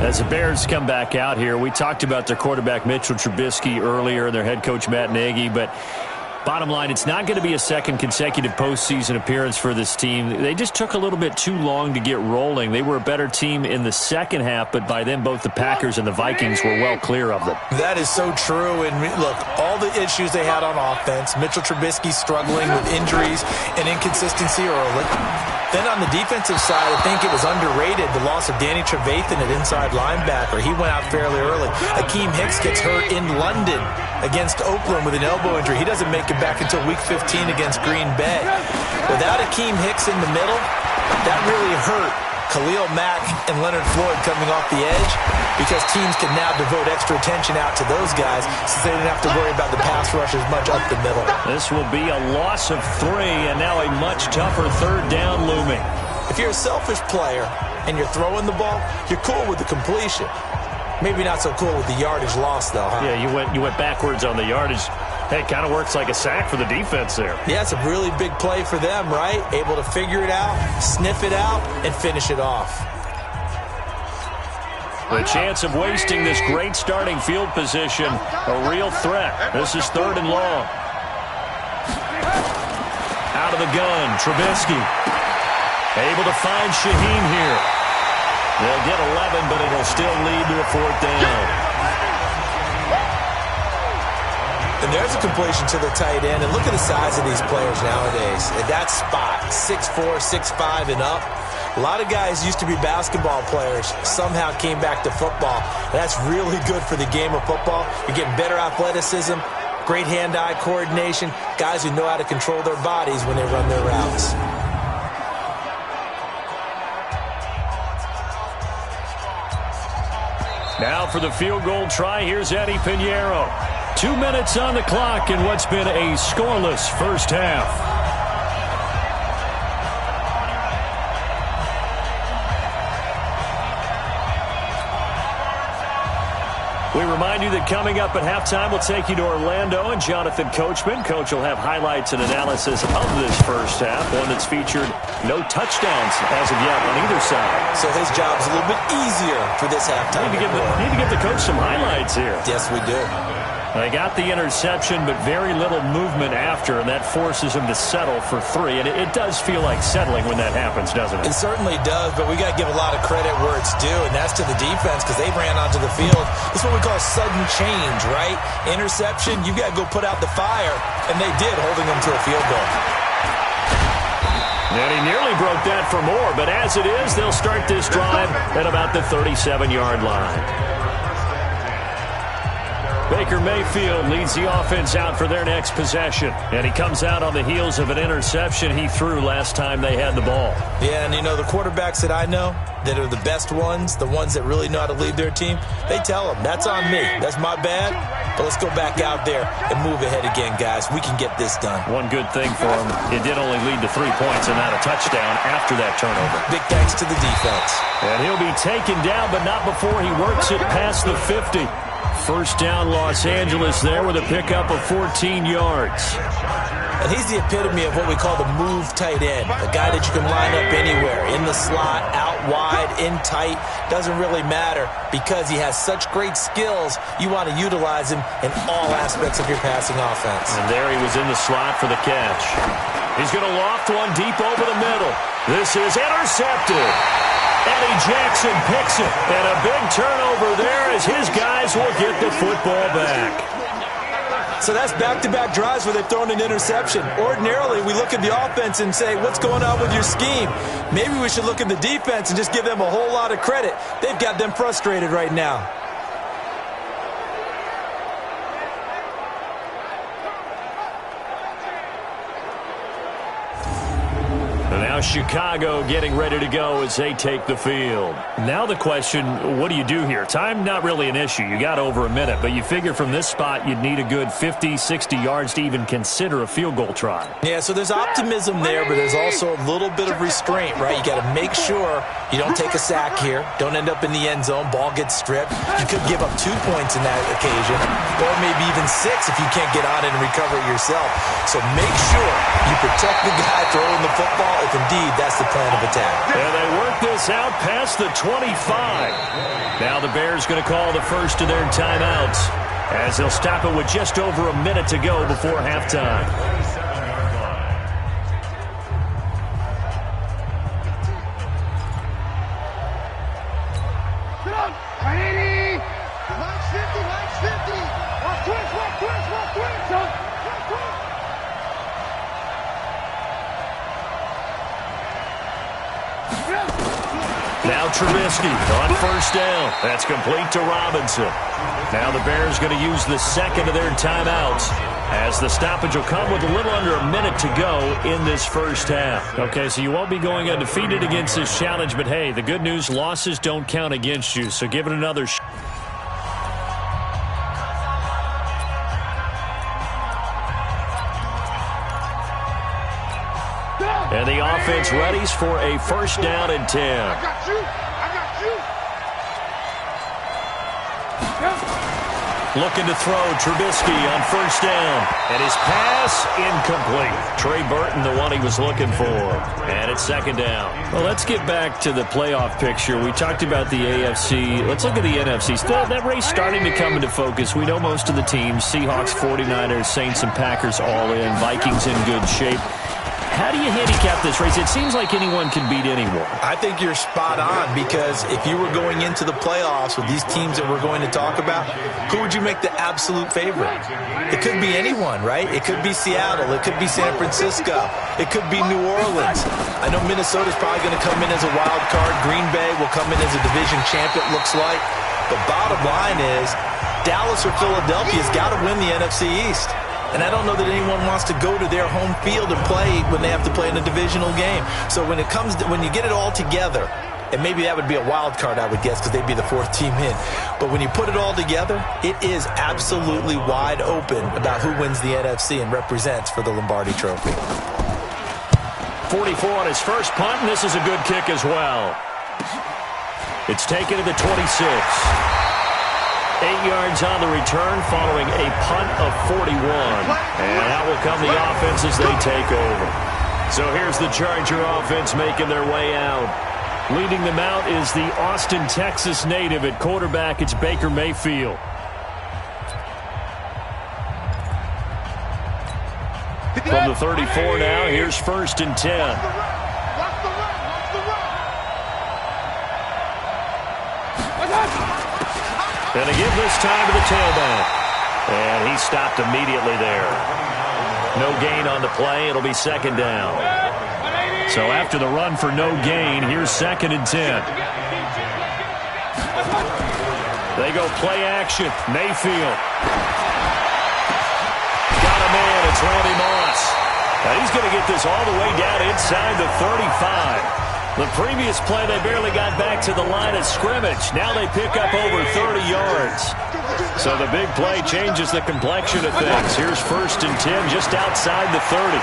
As the Bears come back out here, we talked about their quarterback Mitchell Trubisky earlier and their head coach Matt Nagy, but bottom line, it's not going to be a second consecutive postseason appearance for this team. They just took a little bit too long to get rolling. They were a better team in the second half, but by then both the Packers and the Vikings were well clear of them. That is so true. And look, all the issues they had on offense, Mitchell Trubisky struggling with injuries and inconsistency early. Then on the defensive side, I think it was underrated, the loss of Danny Trevathan at inside linebacker. He went out fairly early. Akeem Hicks gets hurt in London against Oakland with an elbow injury. He doesn't make it back until Week 15 against Green Bay. Without Akeem Hicks in the middle, that really hurt Khalil Mack and Leonard Floyd coming off the edge, because teams can now devote extra attention out to those guys since they didn't have to worry about the pass rush as much up the middle. This will be a loss of 3, and now a much tougher third down looming. If you're a selfish player and you're throwing the ball, you're cool with the completion. Maybe not so cool with the yardage loss, though, huh? Yeah, you went backwards on the yardage. Hey, it kind of works like a sack for the defense there. Yeah, it's a really big play for them, right? Able to figure it out, sniff it out, and finish it off. The chance of wasting this great starting field position, a real threat. This is 3rd and long. Out of the gun, Trubisky. Able to find Shaheen here. They'll get 11, but it'll still lead to a 4th down. And there's a completion to the tight end. And look at the size of these players nowadays. At that spot, 6'4", 6'5", and up. A lot of guys used to be basketball players, somehow came back to football. And that's really good for the game of football. You're getting better athleticism, great hand-eye coordination, guys who know how to control their bodies when they run their routes. Now for the field goal try, here's Eddie Pinheiro. 2 minutes on the clock in what's been a scoreless first half. We remind you that coming up at halftime, we'll take you to Orlando and Jonathan Coachman. Coach will have highlights and analysis of this first half, one that's featured no touchdowns as of yet on either side. So his job's a little bit easier for this halftime. Need to give the coach some highlights here. Yes, we do. They got the interception, but very little movement after, and that forces him to settle for 3. And it does feel like settling when that happens, doesn't it? It certainly does, but we got to give a lot of credit where it's due, and that's to the defense, because they ran onto the field. This is what we call sudden change, right? Interception, you got to go put out the fire, and they did, holding them to a field goal. And he nearly broke that for more, but as it is, they'll start this drive at about the 37-yard line. Baker Mayfield leads the offense out for their next possession. And he comes out on the heels of an interception he threw last time they had the ball. Yeah, and you know, the quarterbacks that I know that are the best ones, the ones that really know how to lead their team, they tell them, that's on me. That's my bad. But let's go back out there and move ahead again, guys. We can get this done. One good thing for him, it did only lead to 3 points and not a touchdown after that turnover. Big thanks to the defense. And he'll be taken down, but not before he works it past the 50. First down, Los Angeles there with a pickup of 14 yards. And he's the epitome of what we call the move tight end, a guy that you can line up anywhere, in the slot, out wide, in tight, doesn't really matter because he has such great skills. You want to utilize him in all aspects of your passing offense. And there he was in the slot for the catch. He's going to loft one deep over the middle. This is intercepted. Eddie Jackson picks it, and a big turnover there as his guys will get the football back. So that's back-to-back drives where they've thrown an interception. Ordinarily, we look at the offense and say, what's going on with your scheme? Maybe we should look at the defense and just give them a whole lot of credit. They've got them frustrated right now. Now Chicago getting ready to go as they take the field. Now the question, what do you do here? Time not really an issue. You got over a minute, but you figure from this spot you'd need a good 50, 60 yards to even consider a field goal try. Yeah, so there's optimism there, but there's also a little bit of restraint, right? You got to make sure you don't take a sack here, don't end up in the end zone, ball gets stripped. You could give up 2 points in that occasion, or maybe even 6 if you can't get on it and recover it yourself. So make sure you protect the guy throwing the football. If in indeed that's the plan of attack. And they work this out past the 25. Now the Bears going to call the first of their timeouts as they'll stop it with just over a minute to go before halftime. Now Trubisky on first down. That's complete to Robinson. Now the Bears going to use the second of their timeouts as the stoppage will come with a little under a minute to go in this first half. Okay, so you won't be going undefeated against this challenge, but hey, the good news, losses don't count against you, so give it another shot. And the offense readies for a first down and 10. I got you. Looking to throw, Trubisky on first down. And his pass incomplete. Trey Burton, the one he was looking for. And it's second down. Well, let's get back to the playoff picture. We talked about the AFC. Let's look at the NFC. Still, that race starting to come into focus. We know most of the teams. Seahawks, 49ers, Saints, and Packers all in. Vikings in good shape. How do you handicap this race? It seems like anyone can beat anyone. I think you're spot on, because if you were going into the playoffs with these teams that we're going to talk about, who would you make the absolute favorite? It could be anyone, right? It could be Seattle. It could be San Francisco. It could be New Orleans. I know Minnesota's probably going to come in as a wild card. Green Bay will come in as a division champ, it looks like. The bottom line is Dallas or Philadelphia's got to win the NFC East. And I don't know that anyone wants to go to their home field and play when they have to play in a divisional game. So when you get it all together, and maybe that would be a wild card, I would guess, because they'd be the fourth team in. But when you put it all together, it is absolutely wide open about who wins the NFC and represents for the Lombardi Trophy. 44 on his first punt, and this is a good kick as well. It's taken to the 26. 8 yards on the return following a punt of 41. And out will come the offense as they take over. So here's the Charger offense making their way out. Leading them out is the Austin, Texas native. At quarterback, it's Baker Mayfield. From the 34 now, here's first and 10. And they give this time to the tailback. And he stopped immediately there. No gain on the play. It'll be second down. So after the run for no gain, here's second and 10. They go play action. Mayfield. Got him in. It's Randy Moss. Now he's going to get this all the way down inside the 35. The previous play, they barely got back to the line of scrimmage. Now they pick up over 30 yards. So the big play changes the complexion of things. Here's first and 10 just outside the 30.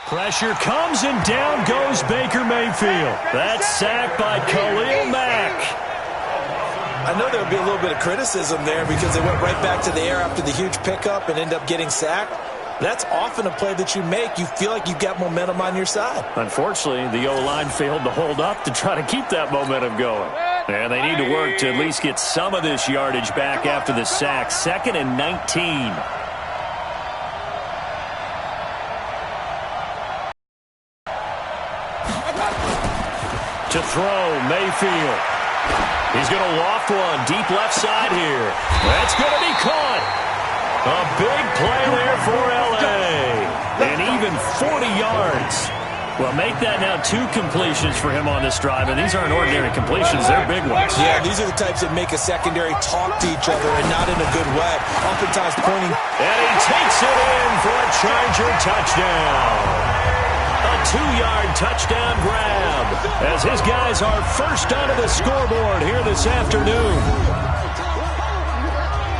Pressure comes, and down goes Baker Mayfield. That's sacked by Khalil Mack. I know there would be a little bit of criticism there because they went right back to the air after the huge pickup and end up getting sacked. That's often a play that you make. You feel like you've got momentum on your side. Unfortunately, the O-line failed to hold up to try to keep that momentum going. And they need to work to at least get some of this yardage back after the sack. 2nd and 19. To throw, Mayfield. He's going to loft one deep left side here. That's going to be caught. A big play there for L.A. And even 40 yards. Well, make that now 2 completions for him on this drive, and these aren't ordinary completions. They're big ones. Yeah, these are the types that make a secondary talk to each other and not in a good way. Oftentimes pointing. And he takes it in for a Charger touchdown. A 2-yard touchdown grab as his guys are first onto the scoreboard here this afternoon.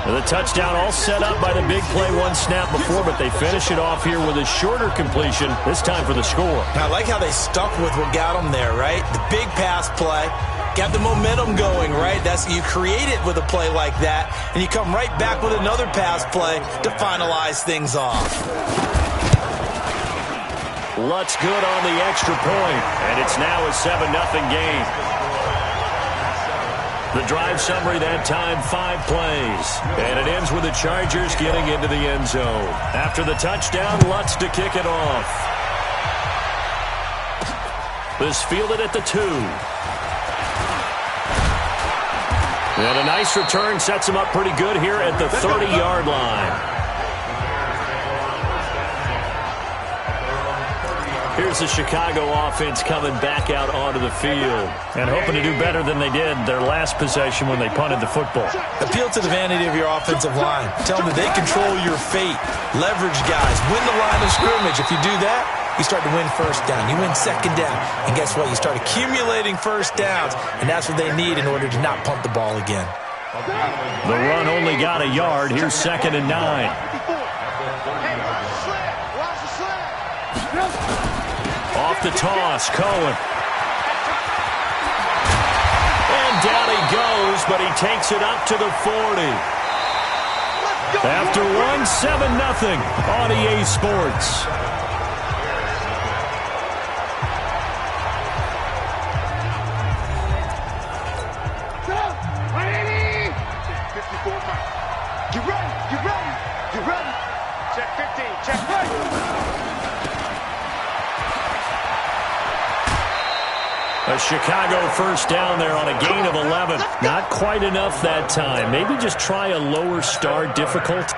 The touchdown all set up by the big play 1 snap before, but they finish it off here with a shorter completion, this time for the score. I like how they stuck with what got them there, right? The big pass play, got the momentum going, right? You create it with a play like that, and you come right back with another pass play to finalize things off. Lutz good on the extra point, and it's now a 7-0 game. The drive summary that time, 5 plays. And it ends with the Chargers getting into the end zone. After the touchdown, Lutz to kick it off. This fielded at the 2. And a nice return sets him up pretty good here at the 30-yard line. Here's the Chicago offense coming back out onto the field and hoping to do better than they did their last possession when they punted the football. Appeal to the vanity of your offensive line. Tell them that they control your fate. Leverage guys. Win the line of scrimmage. If you do that, you start to win first down. You win second down. And guess what? You start accumulating first downs. And that's what they need in order to not punt the ball again. The run only got a yard. Here's 2nd and 9. Off the toss, Cohen. And down he goes, but he takes it up to the 40. After one, 7-0 on EA Sports. Get ready, get ready, get ready. Check 15, check 15. A Chicago first down there on a gain of 11. Not quite enough that time. Maybe just try a lower star difficult.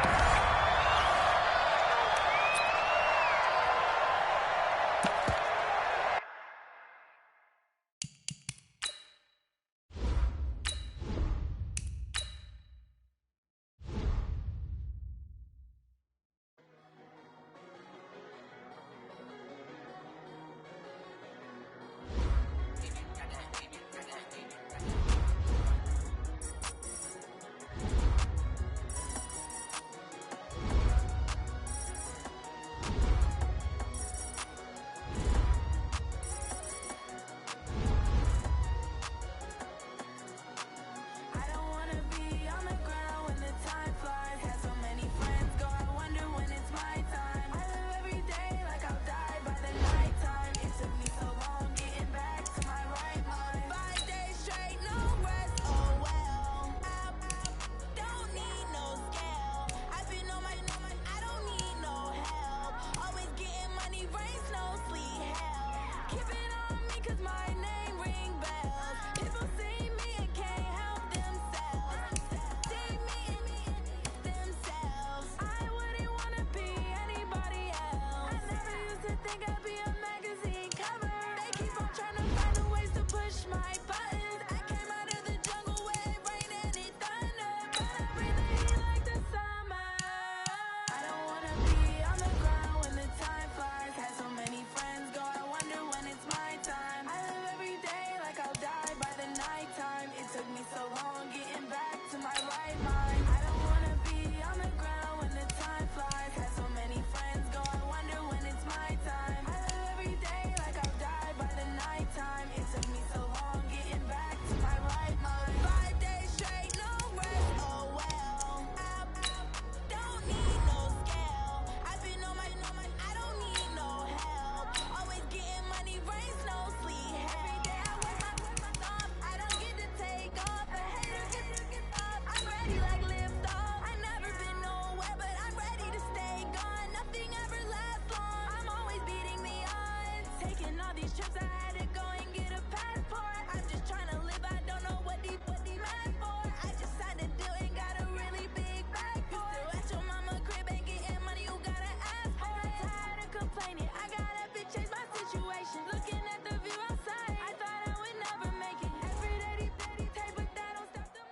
these trips I had to go and get a passport. I'm just trying to live, I don't know what the man for. I just signed a deal and got a really big bag for it. You still at your mama crib and getting money, you gotta ask for it. I'm tired of complaining, I gotta change my situation. Looking at the view outside, I thought I would never make it. Every day, but that don't stop the...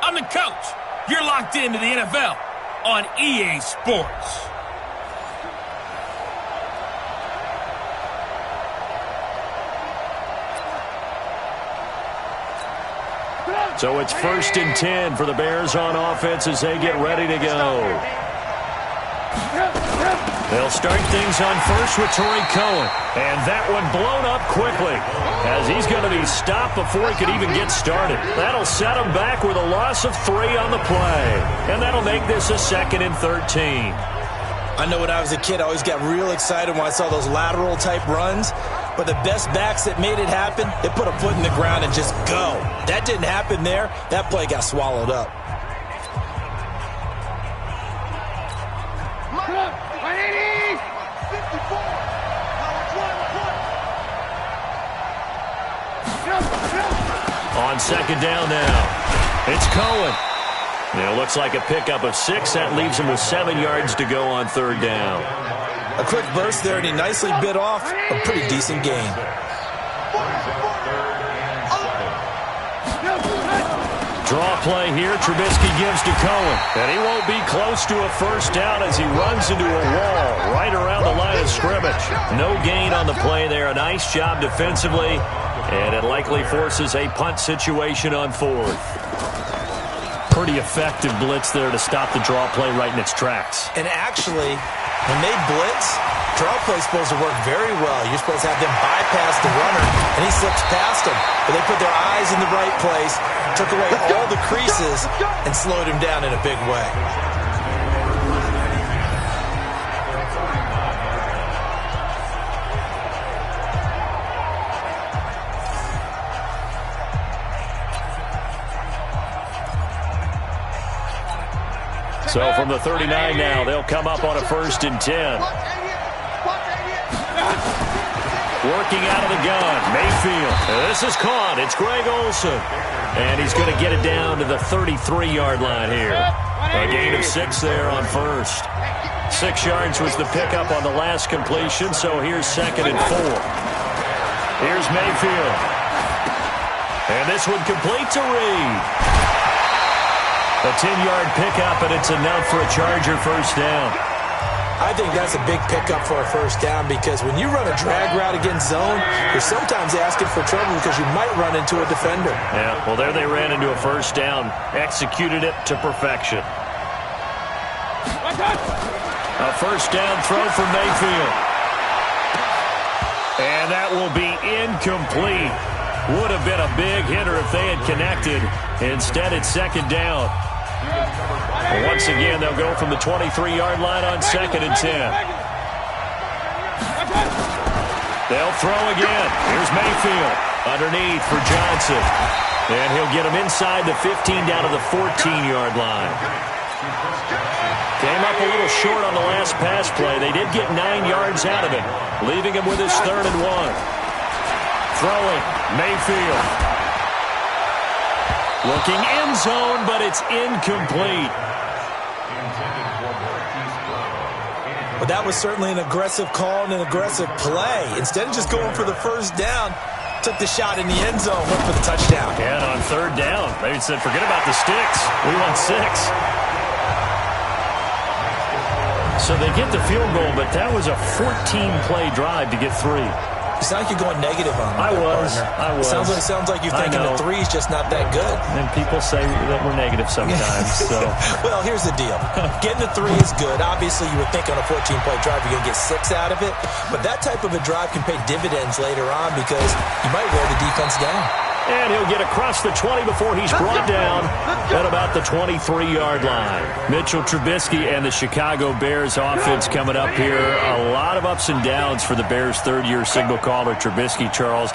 I'm the coach. You're locked into the NFL on EA Sports. So it's 1st and 10 for the Bears on offense as they get ready to go. They'll start things on first with Torrey Cohen. And that one blown up quickly as he's going to be stopped before he could even get started. That'll set him back with a loss of 3 on the play. And that'll make this a 2nd and 13. I know when I was a kid, I always got real excited when I saw those lateral-type runs. But the best backs that made it happen, they put a foot in the ground and just go. That didn't happen there. That play got swallowed up. On 2nd down now, it's Cohen. It looks like a pickup of 6. That leaves him with 7 yards to go on 3rd down. A quick burst there, and he nicely bit off a pretty decent gain. Draw play here. Trubisky gives to Cohen. And he won't be close to a 1st down as he runs into a wall right around the line of scrimmage. No gain on the play there. A nice job defensively. And it likely forces a punt situation on 4th. Pretty effective blitz there to stop the draw play right in its tracks. And actually, when they blitz, draw play is supposed to work very well. You're supposed to have them bypass the runner, and he slips past them. But they put their eyes in the right place, took away all the creases, and slowed him down in a big way. So from the 39 now, they'll come up on a 1st and 10. Working out of the gun, Mayfield. This is caught. It's Greg Olsen. And he's going to get it down to the 33-yard line here. A gain of 6 there on 1st. 6 yards was the pickup on the last completion, so here's 2nd and 4. Here's Mayfield. And this one complete to Reed. A 10-yard pickup, and it's enough for a Charger 1st down. I think that's a big pickup for a 1st down because when you run a drag route against zone, you're sometimes asking for trouble because you might run into a defender. Yeah, well, there they ran into a 1st down. Executed it to perfection. A 1st down throw from Mayfield. And that will be incomplete. Would have been a big hitter if they had connected. Instead, it's 2nd down. Once again, they'll go from the 23-yard line on 2nd and 10. They'll throw again. Here's Mayfield. Underneath for Johnson. And he'll get him inside the 15 down to the 14-yard line. Came up a little short on the last pass play. They did get 9 yards out of it, leaving him with his 3rd and 1. Throwing, Mayfield. Looking end zone, but it's incomplete. But that was certainly an aggressive call and an aggressive play. Instead of just going for the 1st down, took the shot in the end zone, went for the touchdown. And on 3rd down, they said, forget about the sticks. We want 6. So they get the field goal, but that was a 14-play drive to get 3. You sound like you're going negative on me. I was. Sounds like you're thinking the 3 is just not that good. And people say that we're negative sometimes. So. Well, here's the deal. Getting the 3 is good. Obviously, you would think on a 14-play drive you're going to get 6 out of it. But that type of a drive can pay dividends later on because you might wear the defense down. And he'll get across the 20 before he's brought down at about the 23-yard line. Mitchell Trubisky and the Chicago Bears offense coming up here. A lot of ups and downs for the Bears' 3rd-year signal caller, Trubisky, Charles.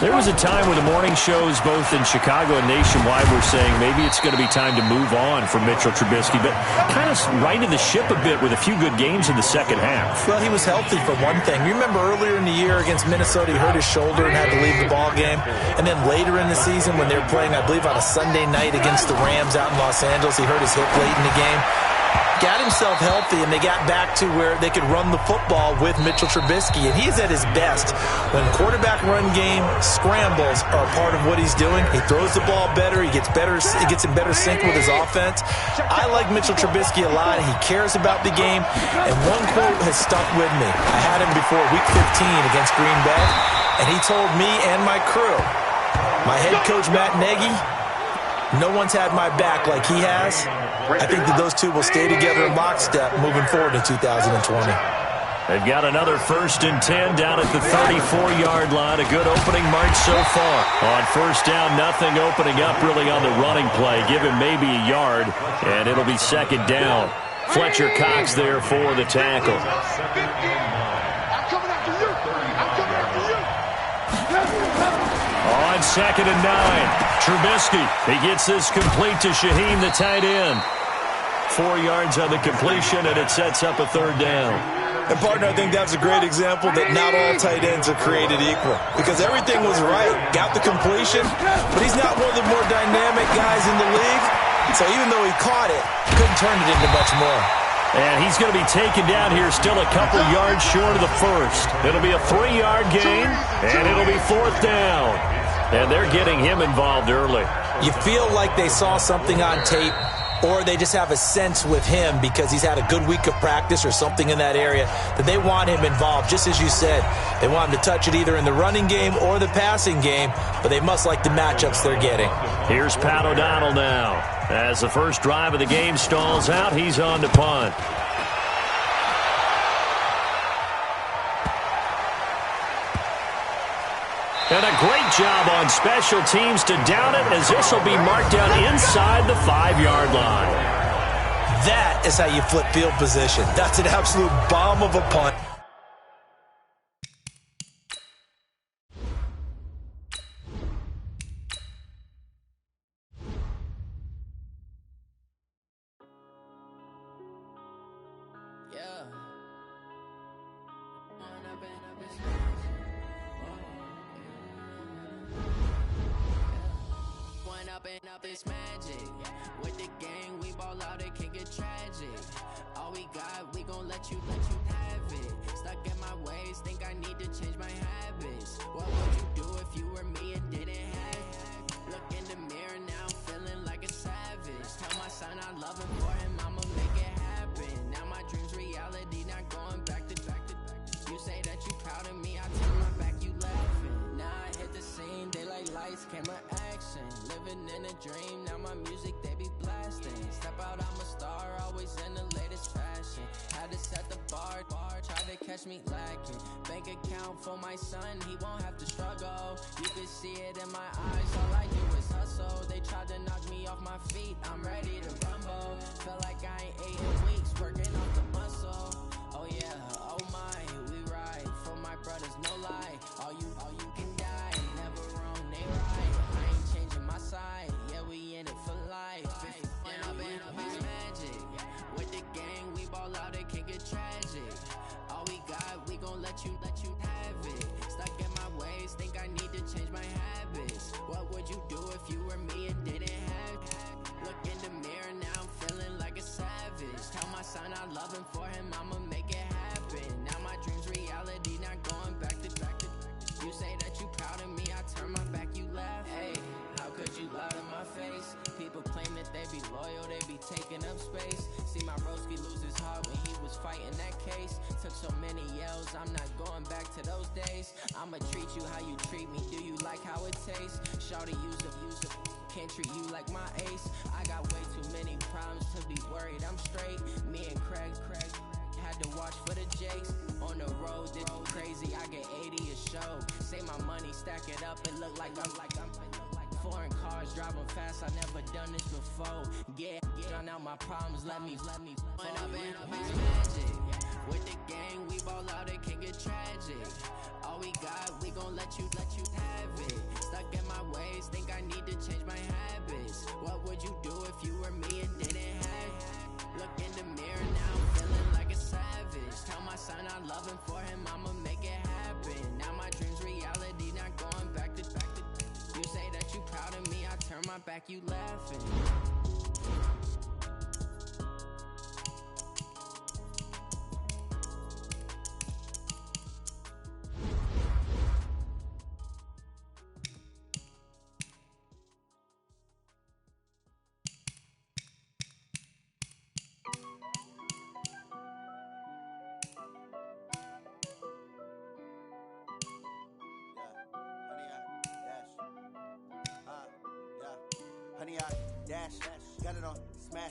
There was a time when the morning shows both in Chicago and nationwide were saying maybe it's going to be time to move on from Mitchell Trubisky, but kind of righted the ship a bit with a few good games in the second half. Well, he was healthy for one thing. You remember earlier in the year against Minnesota, he hurt his shoulder and had to leave the ball game. And then later in the season when they were playing, I believe, on a Sunday night against the Rams out in Los Angeles, he hurt his hip late in the game. Got himself healthy, and they got back to where they could run the football with Mitchell Trubisky, and he's at his best. When quarterback run game scrambles are part of what he's doing, he throws the ball better, he gets in better sync with his offense. I like Mitchell Trubisky a lot. He cares about the game, and one quote has stuck with me. I had him before Week 15 against Green Bay, and he told me and my crew, my head coach Matt Nagy, no one's had my back like he has. I think that those two will stay together in lockstep moving forward in 2020. They've got another 1st and 10 down at the 34-yard line. A good opening march so far. On first down, nothing opening up really on the running play. Give him maybe a yard, and it'll be second down. Fletcher Cox there for the tackle. I'm coming after you. I'm coming after you. On 2nd and 9, Trubisky. He gets this complete to Shaheem, the tight end. 4 yards on the completion, and it sets up a 3rd down. And, partner, I think that's a great example that not all tight ends are created equal. Because everything was right. Got the completion, but he's not one of the more dynamic guys in the league. So even though he caught it, couldn't turn it into much more. And he's going to be taken down here still a couple yards short of the first. It'll be a 3-yard gain, and it'll be 4th down. And they're getting him involved early. You feel like they saw something on tape, or they just have a sense with him because he's had a good week of practice or something in that area that they want him involved. Just as you said, they want him to touch it either in the running game or the passing game, but they must like the matchups they're getting. Here's Pat O'Donnell now. As the first drive of the game stalls out, he's on to punt. And a great job on special teams to down it, as this will be marked down inside the 5-yard line. That is how you flip field position. That's an absolute bomb of a punt. Up this magic with the gang, we ball out, it can get tragic. All we got, we gon' let you have it. Stuck in my ways, think I need to change my habits. What would you do if you were me and didn't have it? Look in the mirror now, feeling like a savage. Tell my son I love him, for him I'ma make it happen. Now my dreams reality, not going back to. You say that you proud of me, I turn my back, you laughing. Now I hit the scene, daylight lights, camera action. Living in a dream, now my music they be blasting. Step out, I'm a star, always in the latest fashion. Had to set the bar, try to catch me lacking. Bank account for my son, he won't have to struggle. You can see it in my eyes, all I do is hustle. They tried to knock me off my feet, I'm ready to rumble. Feel like I ain't ate in weeks, working off the muscle. Oh yeah, oh my, we ride for my brothers, no lie. All you can die, never wrong, they right. I ain't changing my side, yeah, we in it for life. It's magic. With the gang, we ball out, it can get tragic. All we got, we gon' let you have it. Stuck in my ways, think I need to change my habits. What would you do if you were me and didn't have it? Look in the mirror now, I'm feeling like a savage. Tell my son I love him, for him I'ma make it happen. Now my dreams reality, not going back to. You say that you proud of me, I turn my back, you laugh. Hey, how could you lie to my face? People claim that they be loyal, they be taking up space. See my broski lose his heart when he was fighting that case. Took so many yells, I'm not going back to those days. I'ma treat you how you treat me, do you like how it tastes? Shawty use a can't treat you like my ace. I got way too many problems to be worried, I'm straight. Me and Craig had to watch for the Jakes. On the road, this crazy, I get 80 a show. Say my money, stack it up, it look like I'm foreign cars, driving fast, I never done this before. Yeah, drown out my problems, let me point up and it's magic. With the gang, we ball out, it can get tragic. All we got, we gon' let you have it. change my habits. What would you do if you were me and didn't have it? Look in the mirror now, I'm feeling like a savage. Tell my son I love him, for him I'ma make it happen. Now my dream's reality, not going back to. You say that you proud of me, I turn my back, you laughing. Honey, I dash, got it on smash,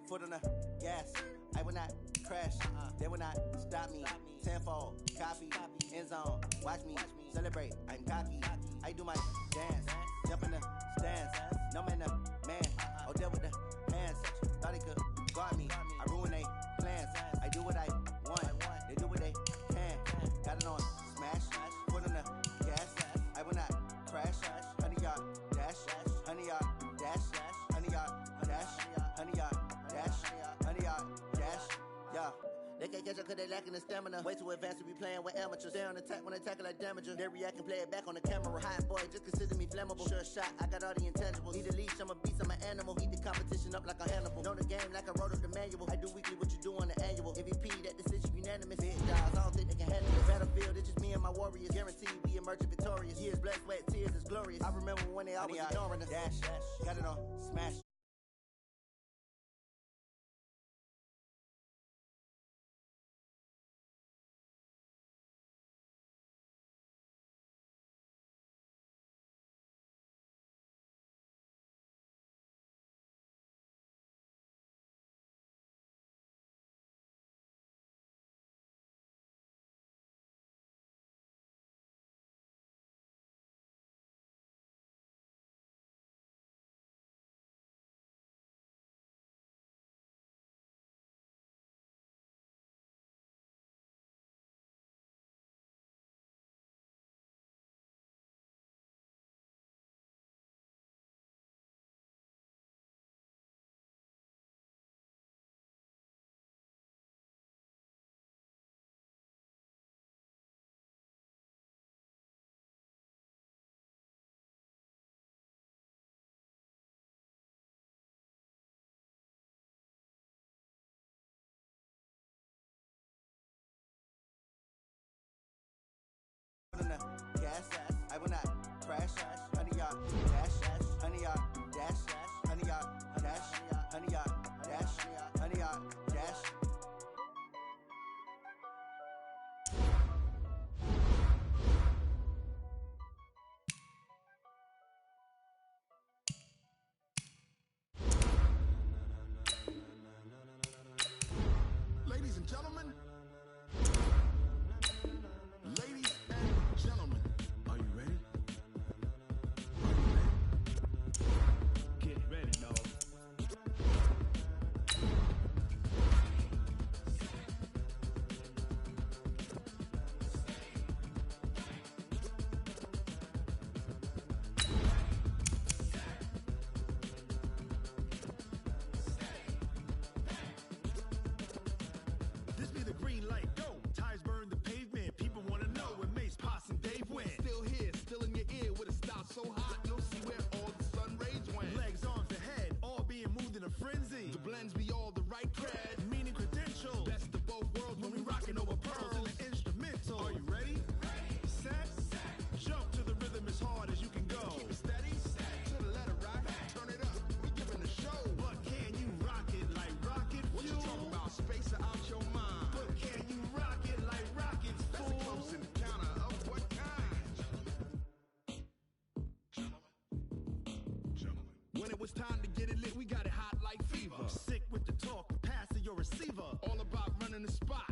foot on the gas. I will not crash, they will not stop me. Tenfold, copy, end zone, watch me celebrate. I'm cocky, I do my dance, jump in the stands. No man, the man, oh deal with the hands. Thought he could guard me, I ruin they plans. I do what I want, they do what they can. Got it on smash, foot on the gas. I will not crash, honey, y'all dash, honey, y'all dash, honey, y'all dash, honey, y'all dash, honey, y'all dash, yeah. They can't catch up cause they lacking the stamina. Way too advanced to be playing with amateurs. Stay on attack when they tackle like damager. They react and play it back on the camera. Hot boy, just consider me flammable. Sure shot, I got all the intangibles. Need a leash, I'm a beast, I'm an animal. Eat the competition up like a Hannibal. Know the game like I wrote up the manual. I do weekly what you do on the annual. MVP, that decision unanimous. Big guys, I don't think they can handle the battlefield. It's just me and my warriors. Guaranteed we emerge victorious. Years, blood, sweat, tears, it's glorious. I remember when they always ignoring us. Dash, got it on smash. Gas, I will not crash, honey, y'all dash, honey, y'all dash, honey, y'all dash, honey, y'all dash, honey, y'all dash. Ladies and gentlemen, ladies and gentlemen, are you ready? Get ready, dog. This be the green light, go. Tires burn the pavement. People wanna know when Mace, Pops, and Dave went. Still here, still in your ear with a style so hot, you'll see where all the sun rays went. Legs, arms, the head, all being moved in a frenzy. The blends be all the right cred, meaning credentials. Best of both worlds when we rockin' over pearls and the instrumental. Are you ready? Set, jump to the rhythm as hard as you can go. Keep it steady, to the letter right. Turn it up, we giving the show. But can you rock it like rocket fuel? What you talking about? Space out your mind. But can you rock it like rockets, fool? That's a close encounter of what kind? Gentlemen. When it was time to get it lit, we got it hot like fever. Sick with the talk, pass to your receiver. All about running the spot.